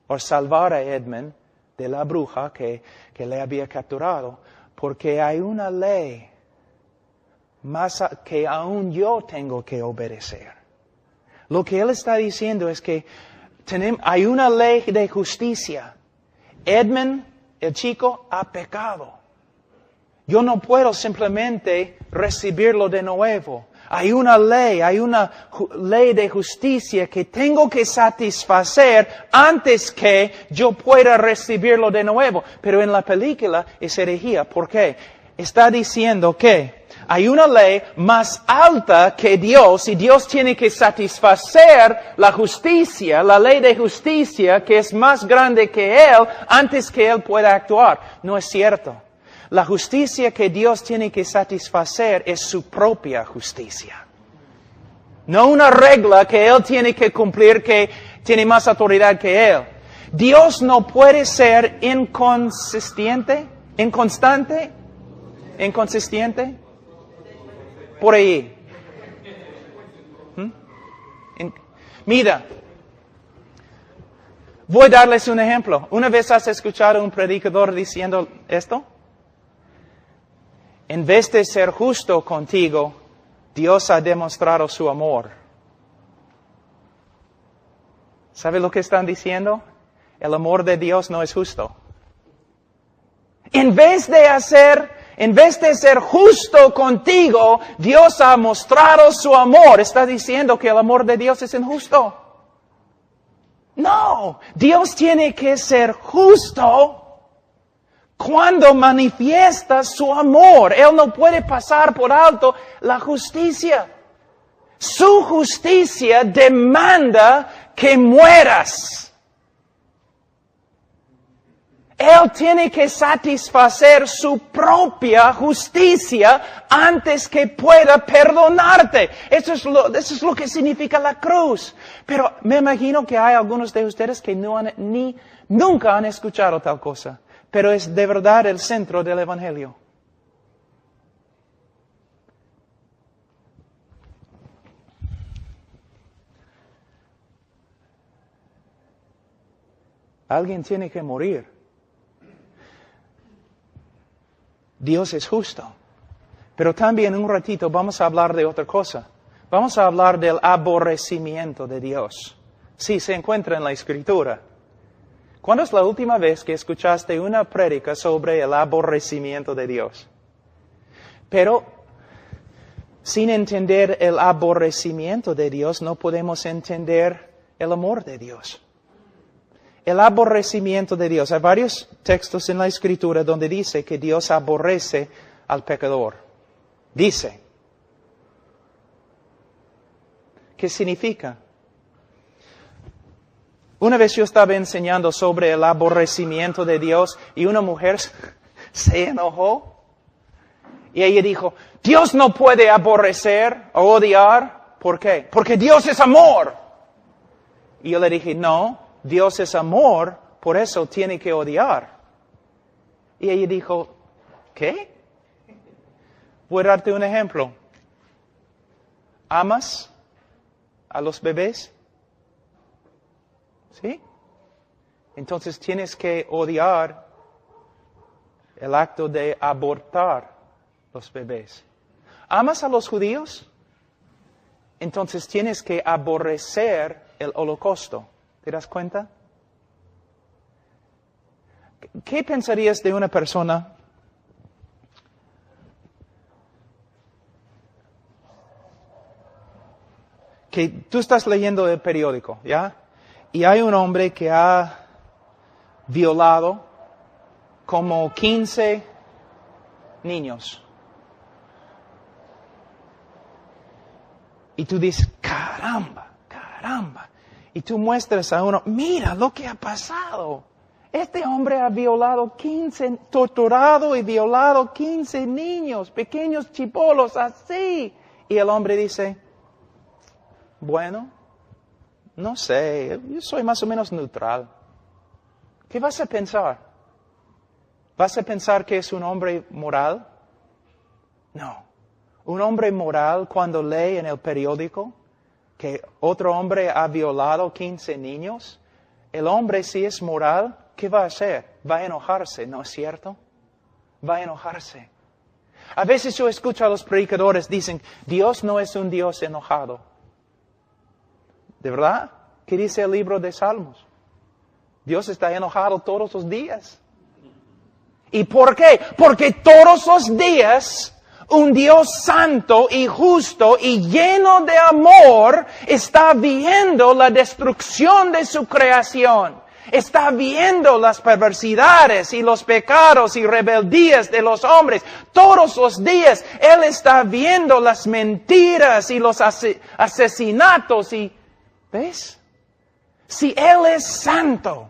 o salvar a Edmund de la bruja que le había capturado, porque hay una ley más que aún yo tengo que obedecer. Lo que él está diciendo es que hay una ley de justicia. Edmund, el chico, ha pecado. Yo no puedo simplemente recibirlo de nuevo. Hay una ley de justicia que tengo que satisfacer antes que yo pueda recibirlo de nuevo. Pero en la película es herejía. ¿Por qué? Está diciendo que hay una ley más alta que Dios y Dios tiene que satisfacer la justicia, la ley de justicia que es más grande que Él antes que Él pueda actuar. No es cierto. La justicia que Dios tiene que satisfacer es su propia justicia. No una regla que Él tiene que cumplir que tiene más autoridad que Él. Dios no puede ser inconsistente. Por ahí. Mira, voy a darles un ejemplo. ¿Una vez has escuchado a un predicador diciendo esto? En vez de ser justo contigo, Dios ha demostrado su amor. ¿Sabe lo que están diciendo? El amor de Dios no es justo. En vez de ser justo contigo, Dios ha mostrado su amor. Está diciendo que el amor de Dios es injusto. No, Dios tiene que ser justo cuando manifiesta su amor. Él no puede pasar por alto la justicia. Su justicia demanda que mueras. Él tiene que satisfacer su propia justicia antes que pueda perdonarte. Eso es lo que significa la cruz. Pero me imagino que hay algunos de ustedes que nunca han escuchado tal cosa. Pero es de verdad el centro del Evangelio. Alguien tiene que morir. Dios es justo. Pero también en un ratito vamos a hablar de otra cosa. Vamos a hablar del aborrecimiento de Dios. Sí, se encuentra en la Escritura. ¿Cuándo es la última vez que escuchaste una prédica sobre el aborrecimiento de Dios? Pero sin entender el aborrecimiento de Dios no podemos entender el amor de Dios. El aborrecimiento de Dios. Hay varios textos en la Escritura donde dice que Dios aborrece al pecador. Dice. ¿Qué significa? Una vez yo estaba enseñando sobre el aborrecimiento de Dios y una mujer se enojó. Y ella dijo, Dios no puede aborrecer o odiar. ¿Por qué? Porque Dios es amor. Y yo le dije, no, Dios es amor, por eso tiene que odiar. Y ella dijo, ¿qué? Voy a darte un ejemplo. ¿Amas a los bebés? ¿Sí? Entonces tienes que odiar el acto de abortar los bebés. ¿Amas a los judíos? Entonces tienes que aborrecer el holocausto. ¿Te das cuenta? ¿Qué pensarías de una persona que tú estás leyendo el periódico, ¿ya? Y hay un hombre que ha violado como 15 niños. Y tú dices, caramba. Y tú muestras a uno, mira lo que ha pasado. Este hombre ha torturado y violado 15 niños, pequeños chibolos, así. Y el hombre dice, bueno, no sé, yo soy más o menos neutral. ¿Qué vas a pensar? ¿Vas a pensar que es un hombre moral? No. Un hombre moral cuando lee en el periódico que otro hombre ha violado 15 niños, el hombre si es moral, ¿qué va a hacer? Va a enojarse, ¿no es cierto? Va a enojarse. A veces yo escucho a los predicadores dicen, Dios no es un Dios enojado. ¿De verdad? ¿Qué dice el libro de Salmos? Dios está enojado todos los días. ¿Y por qué? Porque todos los días un Dios santo y justo y lleno de amor está viendo la destrucción de su creación. Está viendo las perversidades y los pecados y rebeldías de los hombres. Todos los días Él está viendo las mentiras y los asesinatos y... ¿Ves? Si Él es santo,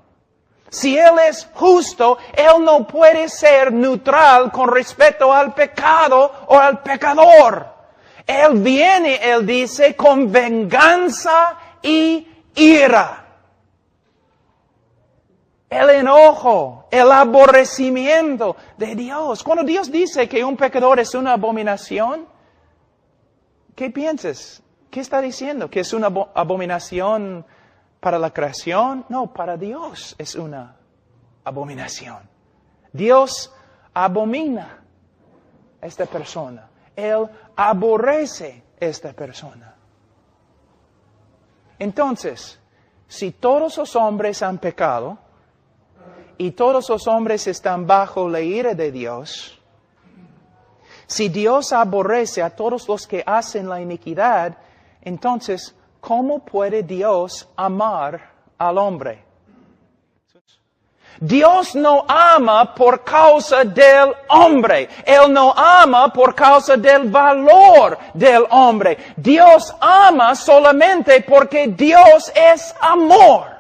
si Él es justo, Él no puede ser neutral con respecto al pecado o al pecador. Él viene, Él dice, con venganza y ira. El enojo, el aborrecimiento de Dios. Cuando Dios dice que un pecador es una abominación, ¿qué piensas? ¿Qué está diciendo? ¿Que es una abominación para la creación? No, para Dios es una abominación. Dios abomina a esta persona. Él aborrece a esta persona. Entonces, si todos los hombres han pecado y todos los hombres están bajo la ira de Dios, si Dios aborrece a todos los que hacen la iniquidad, entonces, ¿cómo puede Dios amar al hombre? Dios no ama por causa del hombre. Él no ama por causa del valor del hombre. Dios ama solamente porque Dios es amor.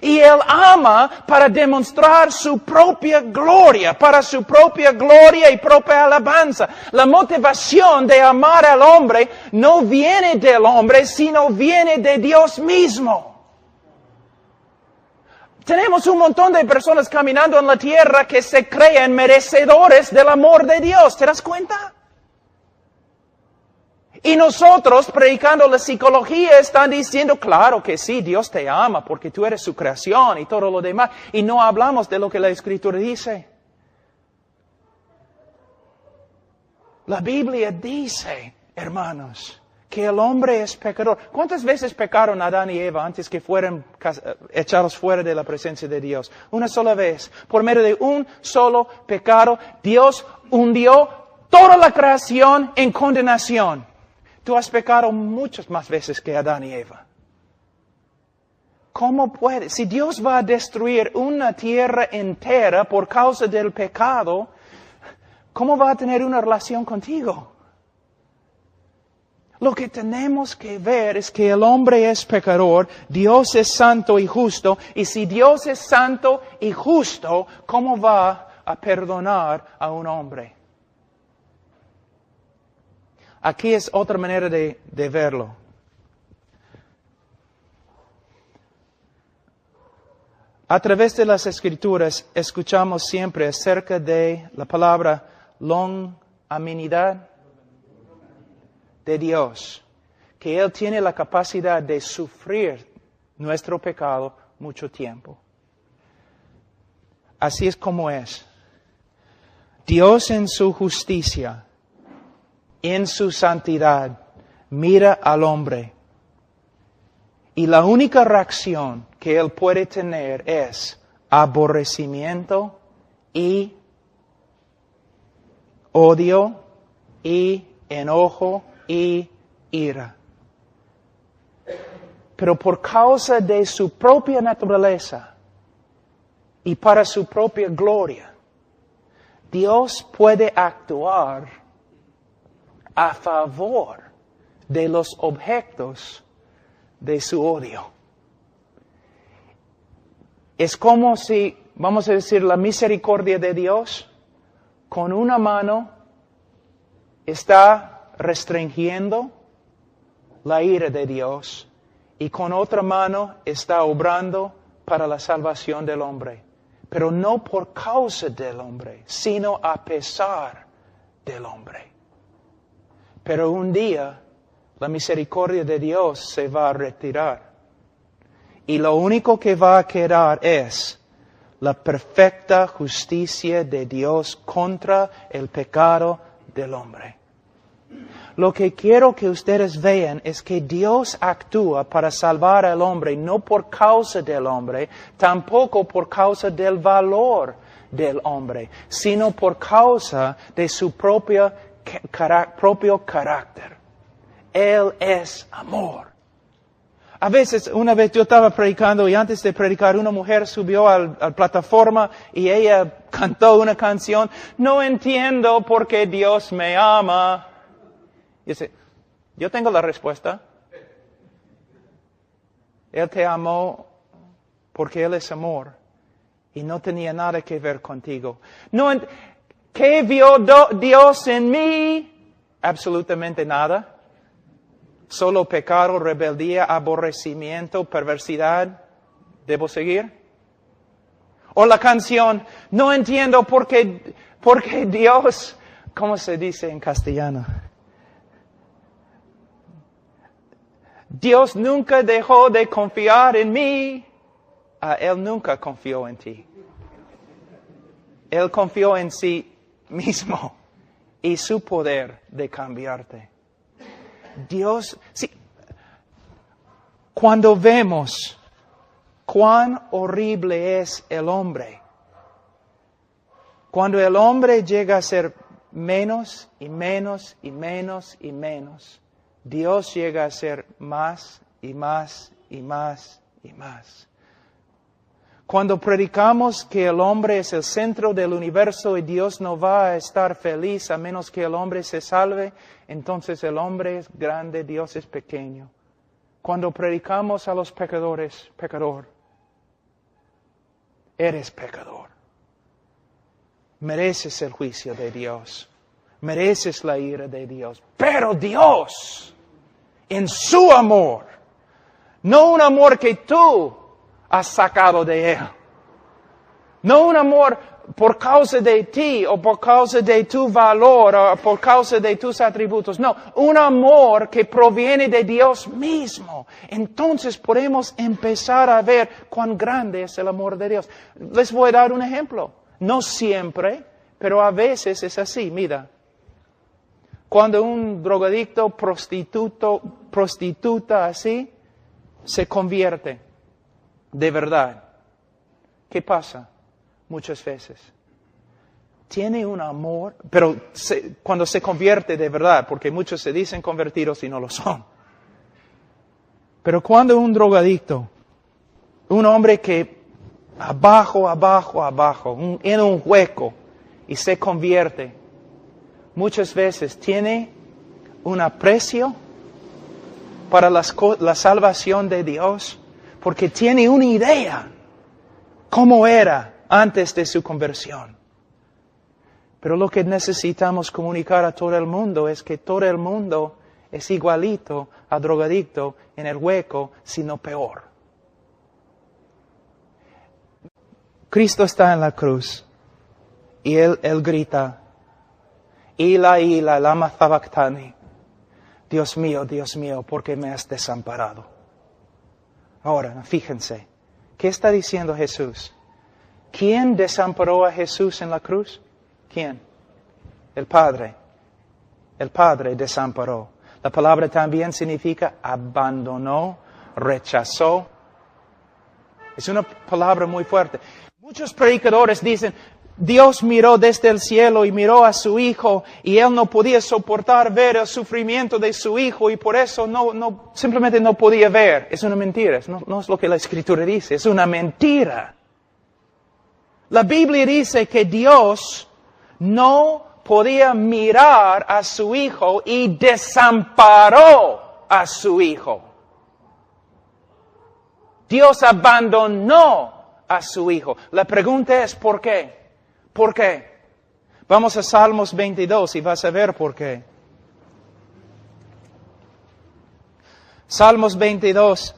Y Él ama para demostrar su propia gloria, para su propia gloria y propia alabanza. La motivación de amar al hombre no viene del hombre, sino viene de Dios mismo. Tenemos un montón de personas caminando en la tierra que se creen merecedores del amor de Dios. ¿Te das cuenta? Y nosotros, predicando la psicología, están diciendo, claro que sí, Dios te ama porque tú eres su creación y todo lo demás. Y no hablamos de lo que la Escritura dice. La Biblia dice, hermanos, que el hombre es pecador. ¿Cuántas veces pecaron Adán y Eva antes que fueran echados fuera de la presencia de Dios? Una sola vez. Por medio de un solo pecado, Dios hundió toda la creación en condenación. Tú has pecado muchas más veces que Adán y Eva. ¿Cómo puede? Si Dios va a destruir una tierra entera por causa del pecado, ¿cómo va a tener una relación contigo? Lo que tenemos que ver es que el hombre es pecador, Dios es santo y justo, y si Dios es santo y justo, ¿cómo va a perdonar a un hombre? Aquí es otra manera de verlo. A través de las Escrituras escuchamos siempre acerca de la palabra longanimidad de Dios, que Él tiene la capacidad de sufrir nuestro pecado mucho tiempo. Así es como es. Dios en su justicia, en su santidad, mira al hombre. Y la única reacción que Él puede tener es aborrecimiento y odio y enojo y ira. Pero por causa de su propia naturaleza y para su propia gloria, Dios puede actuar a favor de los objetos de su odio. Es como si, vamos a decir, la misericordia de Dios con una mano está restringiendo la ira de Dios y con otra mano está obrando para la salvación del hombre. Pero no por causa del hombre, sino a pesar del hombre. Pero un día la misericordia de Dios se va a retirar. Y lo único que va a quedar es la perfecta justicia de Dios contra el pecado del hombre. Lo que quiero que ustedes vean es que Dios actúa para salvar al hombre, no por causa del hombre, tampoco por causa del valor del hombre, sino por causa de su propio carácter. Él es amor. A veces, una vez yo estaba predicando y antes de predicar una mujer subió a la plataforma y ella cantó una canción. No entiendo por qué Dios me ama. Y dice, yo tengo la respuesta. Él te amó porque Él es amor y no tenía nada que ver contigo. ¿Qué vio Dios en mí? Absolutamente nada. Solo pecado, rebeldía, aborrecimiento, perversidad. ¿Debo seguir? O la canción, no entiendo por qué Dios, ¿cómo se dice en castellano? Dios nunca dejó de confiar en mí. Él nunca confió en ti. Él confió en sí mismo y su poder de cambiarte. Dios, sí, cuando vemos cuán horrible es el hombre, cuando el hombre llega a ser menos y menos y menos y menos, Dios llega a ser más y más y más y más. Cuando predicamos que el hombre es el centro del universo y Dios no va a estar feliz a menos que el hombre se salve, entonces el hombre es grande, Dios es pequeño. Cuando predicamos a los pecadores, pecador, eres pecador. Mereces el juicio de Dios. Mereces la ira de Dios. Pero Dios, en su amor, no un amor que tú has sacado de Él. No un amor por causa de ti o por causa de tu valor o por causa de tus atributos. No, un amor que proviene de Dios mismo. Entonces podemos empezar a ver cuán grande es el amor de Dios. Les voy a dar un ejemplo. No siempre, pero a veces es así. Mira, cuando un drogadicto, prostituta así, se convierte de verdad, ¿qué pasa? Muchas veces tiene un amor, pero cuando se convierte de verdad, porque muchos se dicen convertidos y no lo son. Pero cuando un drogadicto, un hombre que abajo, en un hueco y se convierte, muchas veces tiene un aprecio para la salvación de Dios, porque tiene una idea cómo era antes de su conversión. Pero lo que necesitamos comunicar a todo el mundo es que todo el mundo es igualito a drogadicto en el hueco, sino peor. Cristo está en la cruz y Él grita, Ila, lama sabactani. Dios mío, ¿por qué me has desamparado? Ahora, fíjense, ¿qué está diciendo Jesús? ¿Quién desamparó a Jesús en la cruz? ¿Quién? El Padre. El Padre desamparó. La palabra también significa abandonó, rechazó. Es una palabra muy fuerte. Muchos predicadores dicen, Dios miró desde el cielo y miró a su Hijo y Él no podía soportar ver el sufrimiento de su Hijo y por eso simplemente no podía ver. Es una mentira, no es lo que la Escritura dice, es una mentira. La Biblia dice que Dios no podía mirar a su Hijo y desamparó a su Hijo. Dios abandonó a su Hijo. La pregunta es, ¿por qué? ¿Por qué? Vamos a Salmos 22 y vas a ver por qué. Salmos 22.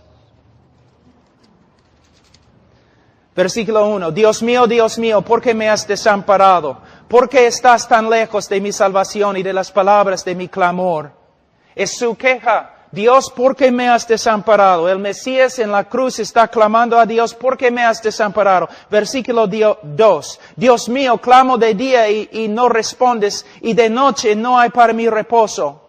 Versículo 1. Dios mío, ¿por qué me has desamparado? ¿Por qué estás tan lejos de mi salvación y de las palabras de mi clamor? Es su queja. Dios, ¿por qué me has desamparado? El Mesías en la cruz está clamando a Dios, ¿por qué me has desamparado? Versículo 2. Dios mío, clamo de día y no respondes, y de noche no hay para mí reposo.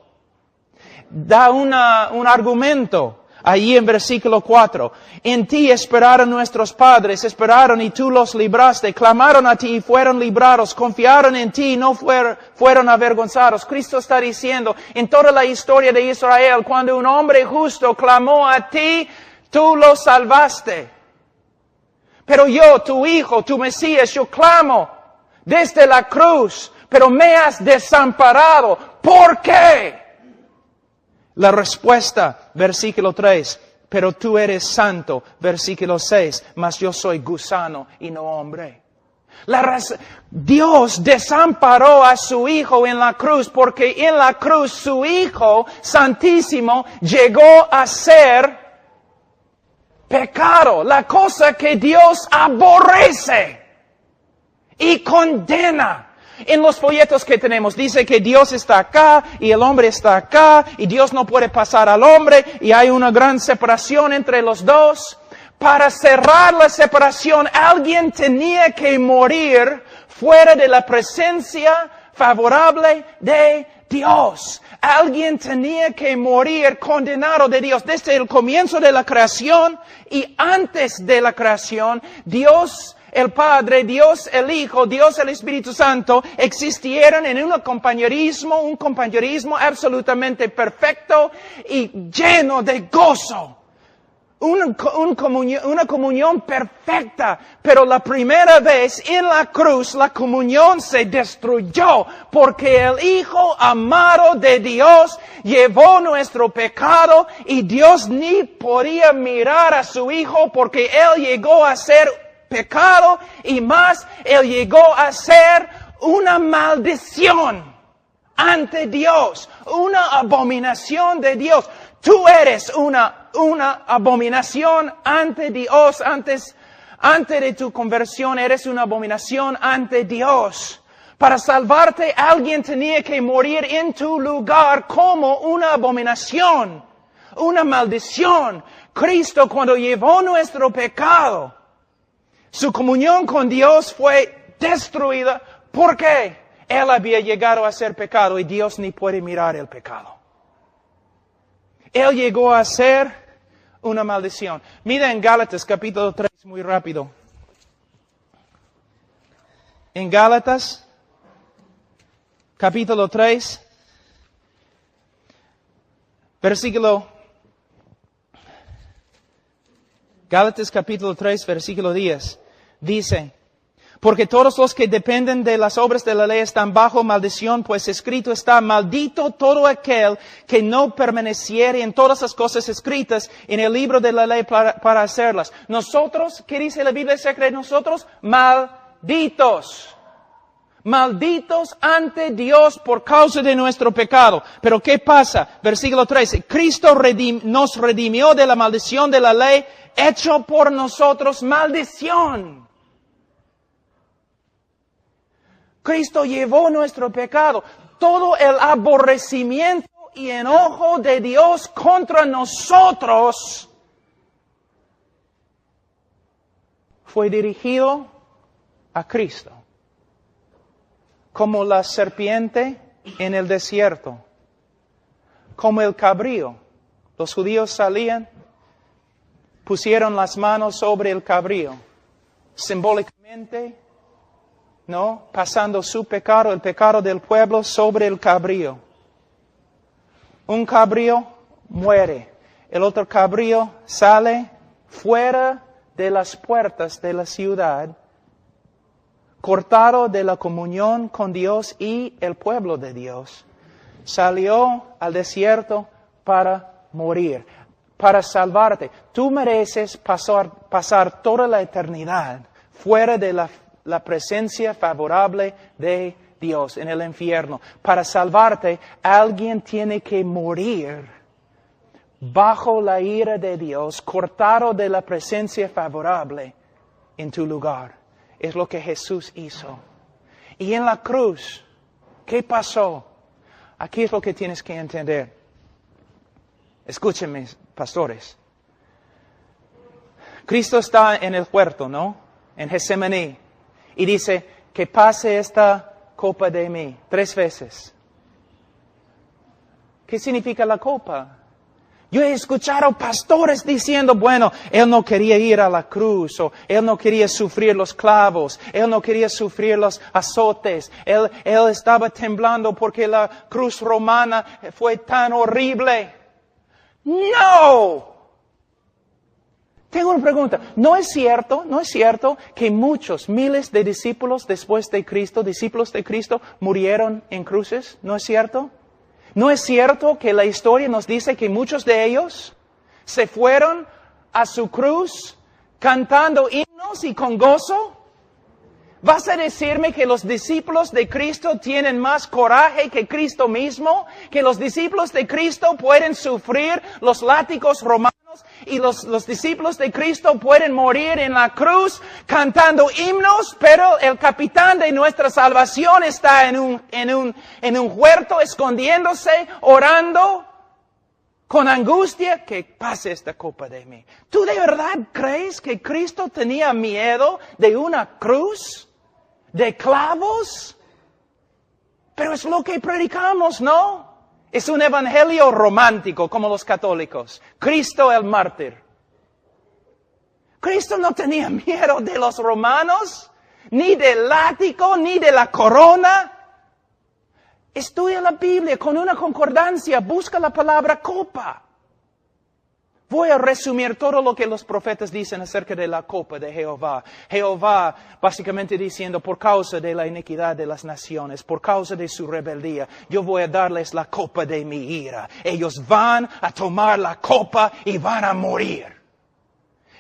Da un argumento allí en versículo 4. En ti esperaron nuestros padres, esperaron y tú los libraste, clamaron a ti y fueron librados, confiaron en ti y no fueron avergonzados. Cristo está diciendo, en toda la historia de Israel, cuando un hombre justo clamó a ti, tú lo salvaste. Pero yo, tu Hijo, tu Mesías, yo clamo desde la cruz, pero me has desamparado. ¿Por qué? La respuesta, versículo 3, pero tú eres santo, versículo 6, mas yo soy gusano y no hombre. Dios desamparó a su Hijo en la cruz porque en la cruz su Hijo Santísimo llegó a ser pecado, la cosa que Dios aborrece y condena. En los folletos que tenemos dice que Dios está acá y el hombre está acá y Dios no puede pasar al hombre y hay una gran separación entre los dos. Para cerrar la separación, alguien tenía que morir fuera de la presencia favorable de Dios. Alguien tenía que morir condenado de Dios. Desde el comienzo de la creación y antes de la creación, Dios el Padre, Dios el Hijo, Dios el Espíritu Santo existieron en un compañerismo absolutamente perfecto y lleno de gozo. Una comunión perfecta, pero la primera vez en la cruz la comunión se destruyó porque el Hijo amado de Dios llevó nuestro pecado y Dios ni podía mirar a su Hijo porque Él llegó a ser pecado y más, Él llegó a ser una maldición ante Dios, una abominación de Dios. Tú eres una abominación ante Dios, antes de tu conversión eres una abominación ante Dios. Para salvarte alguien tenía que morir en tu lugar como una abominación, una maldición. Cristo cuando llevó nuestro pecado, su comunión con Dios fue destruida. ¿Por qué? Él había llegado a ser pecado y Dios ni puede mirar el pecado. Él llegó a ser una maldición. Mira en Gálatas capítulo 3 muy rápido. En Gálatas capítulo 3, Gálatas capítulo 3, versículo 10. Dice, Porque todos los que dependen de las obras de la ley están bajo maldición, pues escrito está, maldito todo aquel que no permaneciere en todas las cosas escritas en el libro de la ley para hacerlas. Nosotros, ¿qué dice la Biblia acerca de nosotros? Malditos. Malditos ante Dios por causa de nuestro pecado. Pero ¿qué pasa? Versículo 13. Cristo nos redimió de la maldición de la ley, hecho por nosotros maldición. Cristo llevó nuestro pecado. Todo el aborrecimiento y enojo de Dios contra nosotros fue dirigido a Cristo. Como la serpiente en el desierto. Como el cabrío. Los judíos salían, pusieron las manos sobre el cabrío. Simbólicamente, ¿no? Pasando su pecado, el pecado del pueblo, sobre el cabrío. Un cabrío muere. El otro cabrío sale fuera de las puertas de la ciudad, cortado de la comunión con Dios y el pueblo de Dios. Salió al desierto para morir, para salvarte. Tú mereces pasar toda la eternidad fuera de la presencia favorable de Dios en el infierno. Para salvarte, alguien tiene que morir bajo la ira de Dios, cortado de la presencia favorable en tu lugar. Es lo que Jesús hizo. Y en la cruz, ¿qué pasó? Aquí es lo que tienes que entender. Escúchenme, pastores. Cristo está en el huerto, ¿no? En Getsemaní. Y dice, que pase esta copa de mí 3 veces. ¿Qué significa la copa? Yo he escuchado pastores diciendo, bueno, Él no quería ir a la cruz, o Él no quería sufrir los clavos, Él no quería sufrir los azotes, Él estaba temblando porque la cruz romana fue tan horrible. ¡No! Tengo una pregunta. ¿No es cierto que muchos, miles de discípulos después de Cristo, discípulos de Cristo, murieron en cruces? ¿No es cierto? ¿No es cierto que la historia nos dice que muchos de ellos se fueron a su cruz cantando himnos y con gozo? ¿Vas a decirme que los discípulos de Cristo tienen más coraje que Cristo mismo? ¿Que los discípulos de Cristo pueden sufrir los látigos romanos y los discípulos de Cristo pueden morir en la cruz cantando himnos? Pero el capitán de nuestra salvación está en un huerto escondiéndose, orando con angustia, que pase esta copa de mí. ¿Tú de verdad crees que Cristo tenía miedo de una cruz? ¿De clavos? Pero es lo que predicamos, ¿no? Es un evangelio romántico, como los católicos. Cristo el mártir. Cristo no tenía miedo de los romanos, ni del látigo, ni de la corona. Estudia la Biblia con una concordancia, busca la palabra copa. Voy a resumir todo lo que los profetas dicen acerca de la copa de Jehová. Jehová básicamente diciendo, por causa de la iniquidad de las naciones, por causa de su rebeldía, yo voy a darles la copa de mi ira. Ellos van a tomar la copa y van a morir.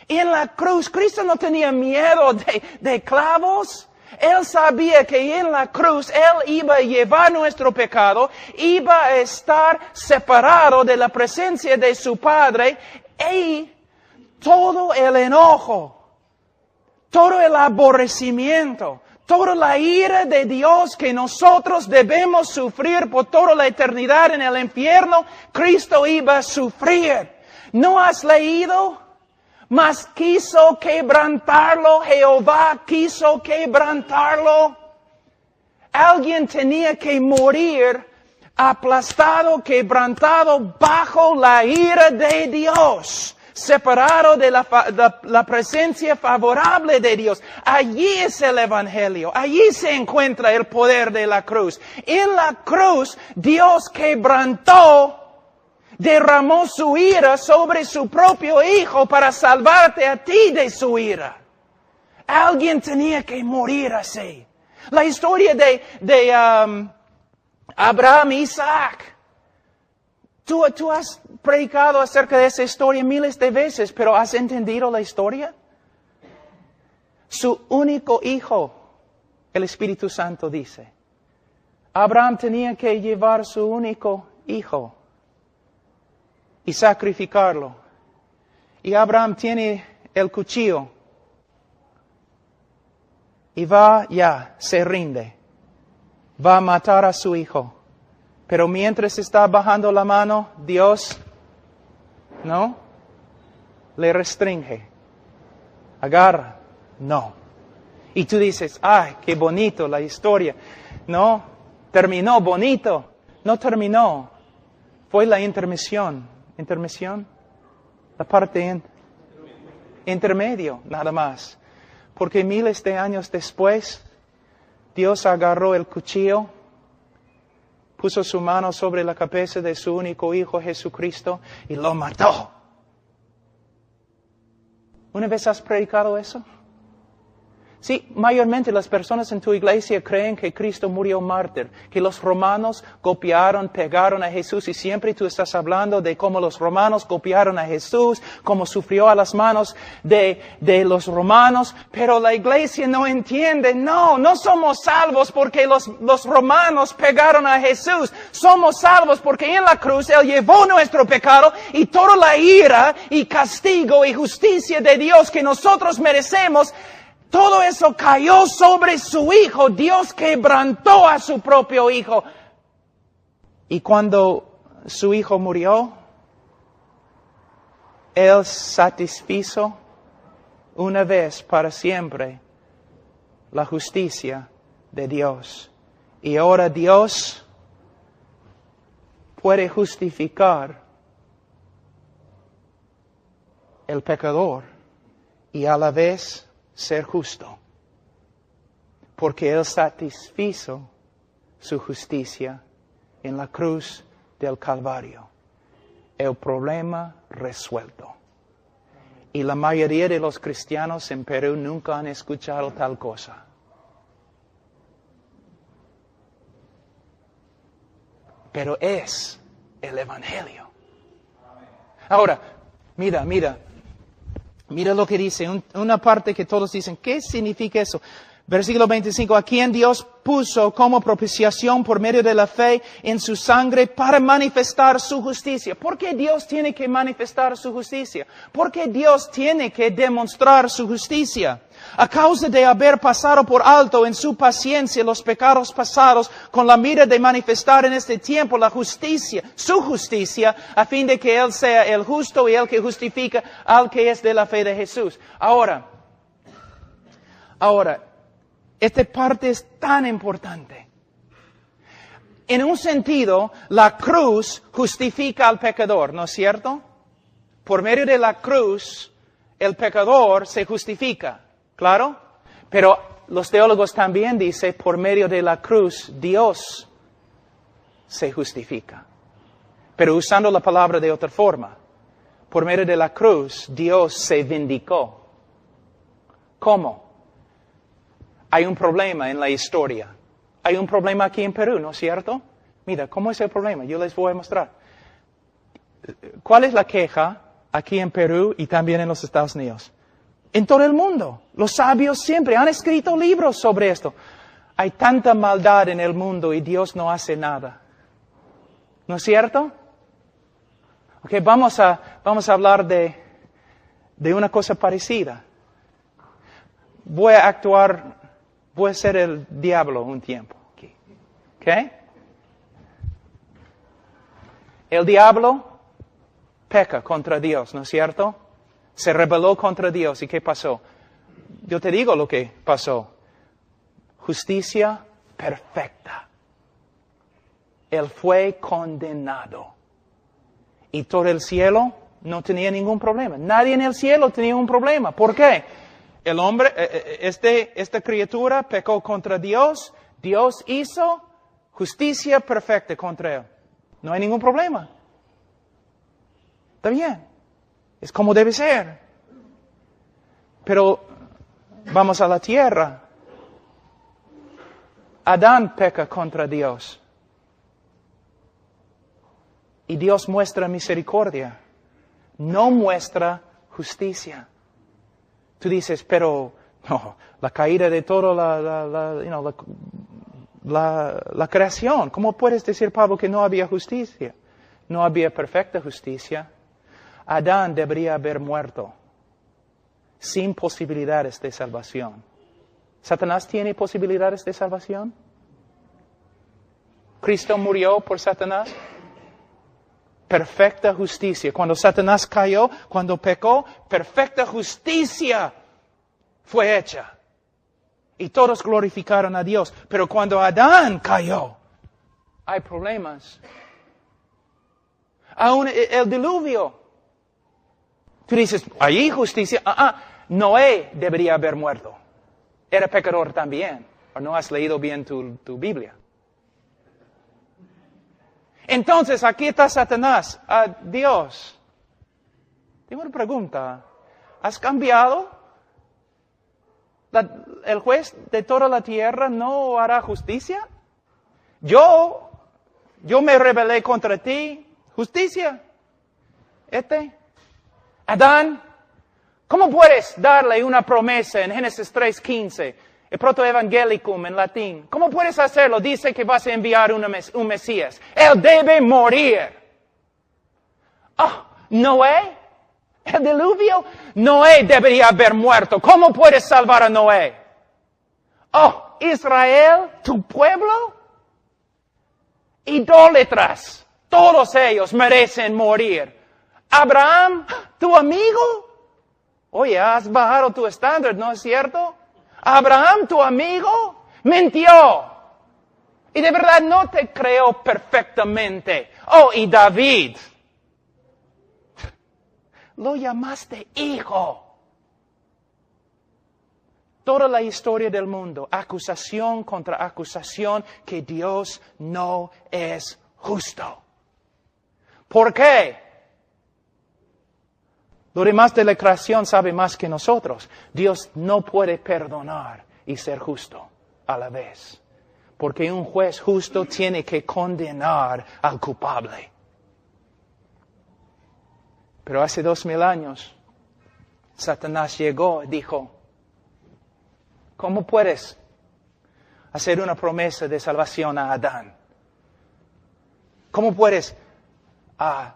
Y en la cruz, Cristo no tenía miedo de clavos. Él sabía que en la cruz Él iba a llevar nuestro pecado, iba a estar separado de la presencia de su Padre, y todo el enojo, todo el aborrecimiento, toda la ira de Dios que nosotros debemos sufrir por toda la eternidad en el infierno, Cristo iba a sufrir. ¿No has leído? Mas quiso quebrantarlo, Jehová quiso quebrantarlo. Alguien tenía que morir aplastado, quebrantado bajo la ira de Dios, separado de la presencia favorable de Dios. Allí es el Evangelio, allí se encuentra el poder de la cruz. En la cruz Dios quebrantó, derramó su ira sobre su propio Hijo para salvarte a ti de su ira. Alguien tenía que morir así. La historia de Abraham e Isaac. Tú has predicado acerca de esa historia miles de veces, pero ¿has entendido la historia? Su único hijo, el Espíritu Santo dice. Abraham tenía que llevar su único hijo y sacrificarlo. Y Abraham tiene el cuchillo y se rinde. Va a matar a su hijo. Pero mientras está bajando la mano, Dios, ¿no? Le restringe. Agarra. No. Y tú dices, ay, qué bonito la historia. No, terminó bonito. No terminó. Fue la intermisión. ¿Intermisión? La parte intermedio, nada más. Porque miles de años después, Dios agarró el cuchillo, puso su mano sobre la cabeza de su único Hijo Jesucristo y lo mató. ¿Una vez has predicado eso? Sí, mayormente las personas en tu iglesia creen que Cristo murió mártir, que los romanos golpearon, pegaron a Jesús y siempre tú estás hablando de cómo los romanos golpearon a Jesús, cómo sufrió a las manos de los romanos, pero la iglesia no entiende, no somos salvos porque los romanos pegaron a Jesús, somos salvos porque en la cruz Él llevó nuestro pecado y toda la ira y castigo y justicia de Dios que nosotros merecemos. Todo eso cayó sobre su Hijo. Dios quebrantó a su propio Hijo. Y cuando su Hijo murió, Él satisfizo una vez para siempre la justicia de Dios. Y ahora Dios puede justificar el pecador y a la vez ser justo, porque Él satisfizo su justicia en la cruz del Calvario. El problema resuelto. Y la mayoría de los cristianos en Perú nunca han escuchado tal cosa. Pero es el Evangelio. Ahora, mira lo que dice, una parte que todos dicen, ¿qué significa eso? Versículo 25, a quien Dios puso como propiciación por medio de la fe en su sangre para manifestar su justicia. ¿Por qué Dios tiene que manifestar su justicia? ¿Por qué Dios tiene que demostrar su justicia? A causa de haber pasado por alto en su paciencia los pecados pasados, con la mira de manifestar en este tiempo la justicia, su justicia, a fin de que Él sea el justo y el que justifica al que es de la fe de Jesús. Ahora, esta parte es tan importante. En un sentido, la cruz justifica al pecador, ¿no es cierto? Por medio de la cruz, el pecador se justifica. ¿Claro? Pero los teólogos también dicen, por medio de la cruz, Dios se justifica. Pero usando la palabra de otra forma. Por medio de la cruz, Dios se vindicó. ¿Cómo? Hay un problema en la historia. Hay un problema aquí en Perú, ¿no es cierto? Mira, ¿cómo es el problema? Yo les voy a mostrar. ¿Cuál es la queja aquí en Perú y también en los Estados Unidos? En todo el mundo. Los sabios siempre han escrito libros sobre esto. Hay tanta maldad en el mundo y Dios no hace nada. ¿No es cierto? Ok, vamos a hablar de una cosa parecida. Voy a ser el diablo un tiempo. ¿Ok? El diablo peca contra Dios, ¿no es cierto? Se rebeló contra Dios. ¿Y qué pasó? Yo te digo lo que pasó. Justicia perfecta. Él fue condenado. Y todo el cielo no tenía ningún problema. Nadie en el cielo tenía un problema. ¿Por qué? El hombre, esta criatura pecó contra Dios. Dios hizo justicia perfecta contra él. No hay ningún problema. Está bien. Es como debe ser. Pero Vamos a la tierra. Adán peca contra Dios. Y Dios muestra misericordia. No muestra justicia. Tú dices, pero no, la caída de toda la creación. ¿Cómo puedes decir, Pablo, que no había justicia? No había perfecta justicia. Adán debería haber muerto sin posibilidades de salvación. ¿Satanás tiene posibilidades de salvación? ¿Cristo murió por Satanás? Perfecta justicia. Cuando Satanás cayó, cuando pecó, perfecta justicia fue hecha. Y todos glorificaron a Dios. Pero cuando Adán cayó, hay problemas. Aún el diluvio. Tú dices, ¿hay justicia? Noé debería haber muerto. Era pecador también. ¿O no has leído bien tu Biblia? Entonces, aquí está Satanás. Dios. Tengo una pregunta. ¿Has cambiado? ¿El juez de toda la tierra no hará justicia? Yo me rebelé contra ti. Justicia. Adán, ¿cómo puedes darle una promesa en Génesis 3:15? El protoevangelicum en latín. ¿Cómo puedes hacerlo? Dice que vas a enviar un Mesías. Él debe morir. Noé, el diluvio. Noé debería haber muerto. ¿Cómo puedes salvar a Noé? Israel, tu pueblo. Idólatras. Todos ellos merecen morir. Abraham, tu amigo. Oye, has bajado tu estándar, ¿no es cierto? Abraham, tu amigo, mintió. Y de verdad no te creo perfectamente. Y David. Lo llamaste hijo. Toda la historia del mundo, acusación contra acusación, que Dios no es justo. ¿Por qué? Lo demás de la creación sabe más que nosotros. Dios no puede perdonar y ser justo a la vez. Porque un juez justo tiene que condenar al culpable. Pero hace 2000 años, Satanás llegó y dijo, ¿cómo puedes hacer una promesa de salvación a Adán? ¿Cómo puedes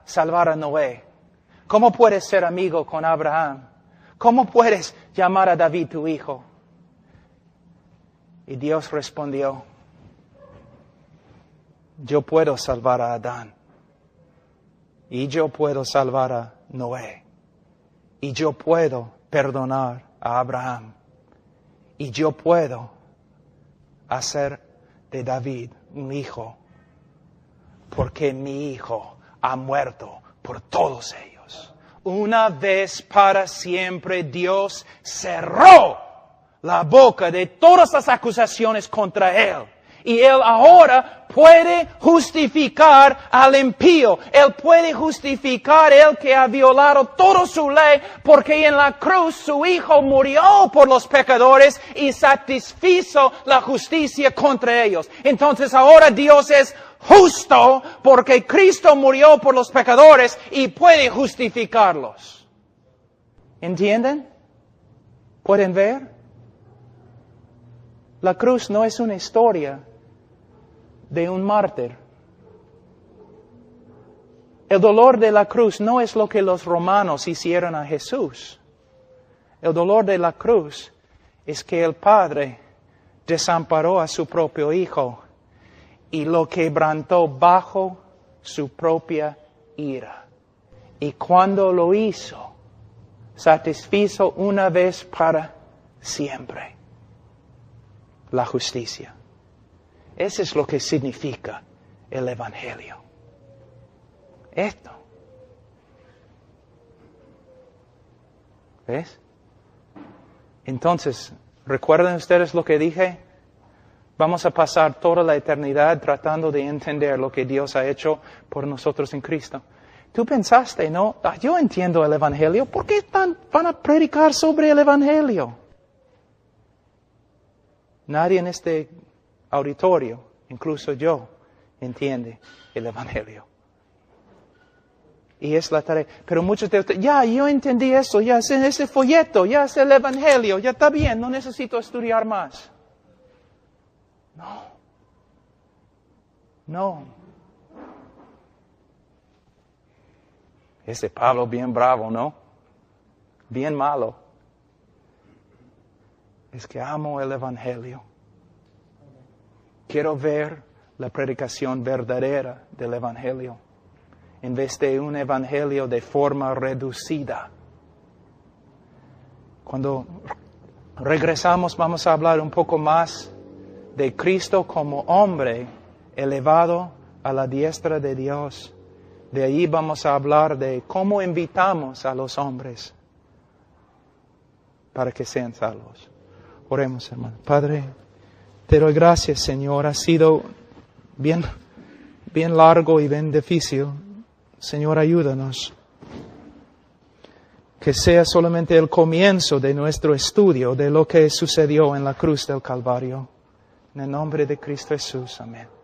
salvar a Noé? ¿Cómo puedes ser amigo con Abraham? ¿Cómo puedes llamar a David tu hijo? Y Dios respondió, yo puedo salvar a Adán. Y yo puedo salvar a Noé. Y yo puedo perdonar a Abraham. Y yo puedo hacer de David un hijo. Porque mi hijo ha muerto por todos ellos. Una vez para siempre Dios cerró la boca de todas las acusaciones contra él. Y él ahora puede justificar al impío. Él puede justificar el que ha violado toda su ley, porque en la cruz su hijo murió por los pecadores y satisfizo la justicia contra ellos. Entonces ahora Dios es justo porque Cristo murió por los pecadores y puede justificarlos. ¿Entienden? ¿Pueden ver? La cruz no es una historia de un mártir. El dolor de la cruz no es lo que los romanos hicieron a Jesús. El dolor de la cruz es que el Padre desamparó a su propio Hijo y lo quebrantó bajo su propia ira. Y cuando lo hizo, satisfizo una vez para siempre la justicia. Eso es lo que significa el Evangelio. Esto. ¿Ves? Entonces, ¿recuerdan ustedes lo que dije? Vamos a pasar toda la eternidad tratando de entender lo que Dios ha hecho por nosotros en Cristo. Tú pensaste, ¿no? Yo entiendo el Evangelio. ¿Por qué van a predicar sobre el Evangelio? Nadie en este auditorio, incluso yo, entiende el Evangelio. Y es la tarea. Pero muchos de ustedes, ya, yo entendí eso, ya es ese folleto, ya es el Evangelio, ya está bien, no necesito estudiar más. No. Ese Pablo bien bravo, ¿no? Bien malo. Es que amo el Evangelio. Quiero ver la predicación verdadera del Evangelio, en vez de un Evangelio de forma reducida. Cuando regresamos vamos a hablar un poco más de Cristo como hombre elevado a la diestra de Dios. De ahí vamos a hablar de cómo invitamos a los hombres para que sean salvos. Oremos, hermano. Padre, te doy gracias, Señor. Ha sido bien largo y bien difícil. Señor, ayúdanos. Que sea solamente el comienzo de nuestro estudio de lo que sucedió en la cruz del Calvario. En el nombre de Cristo Jesús. Amén.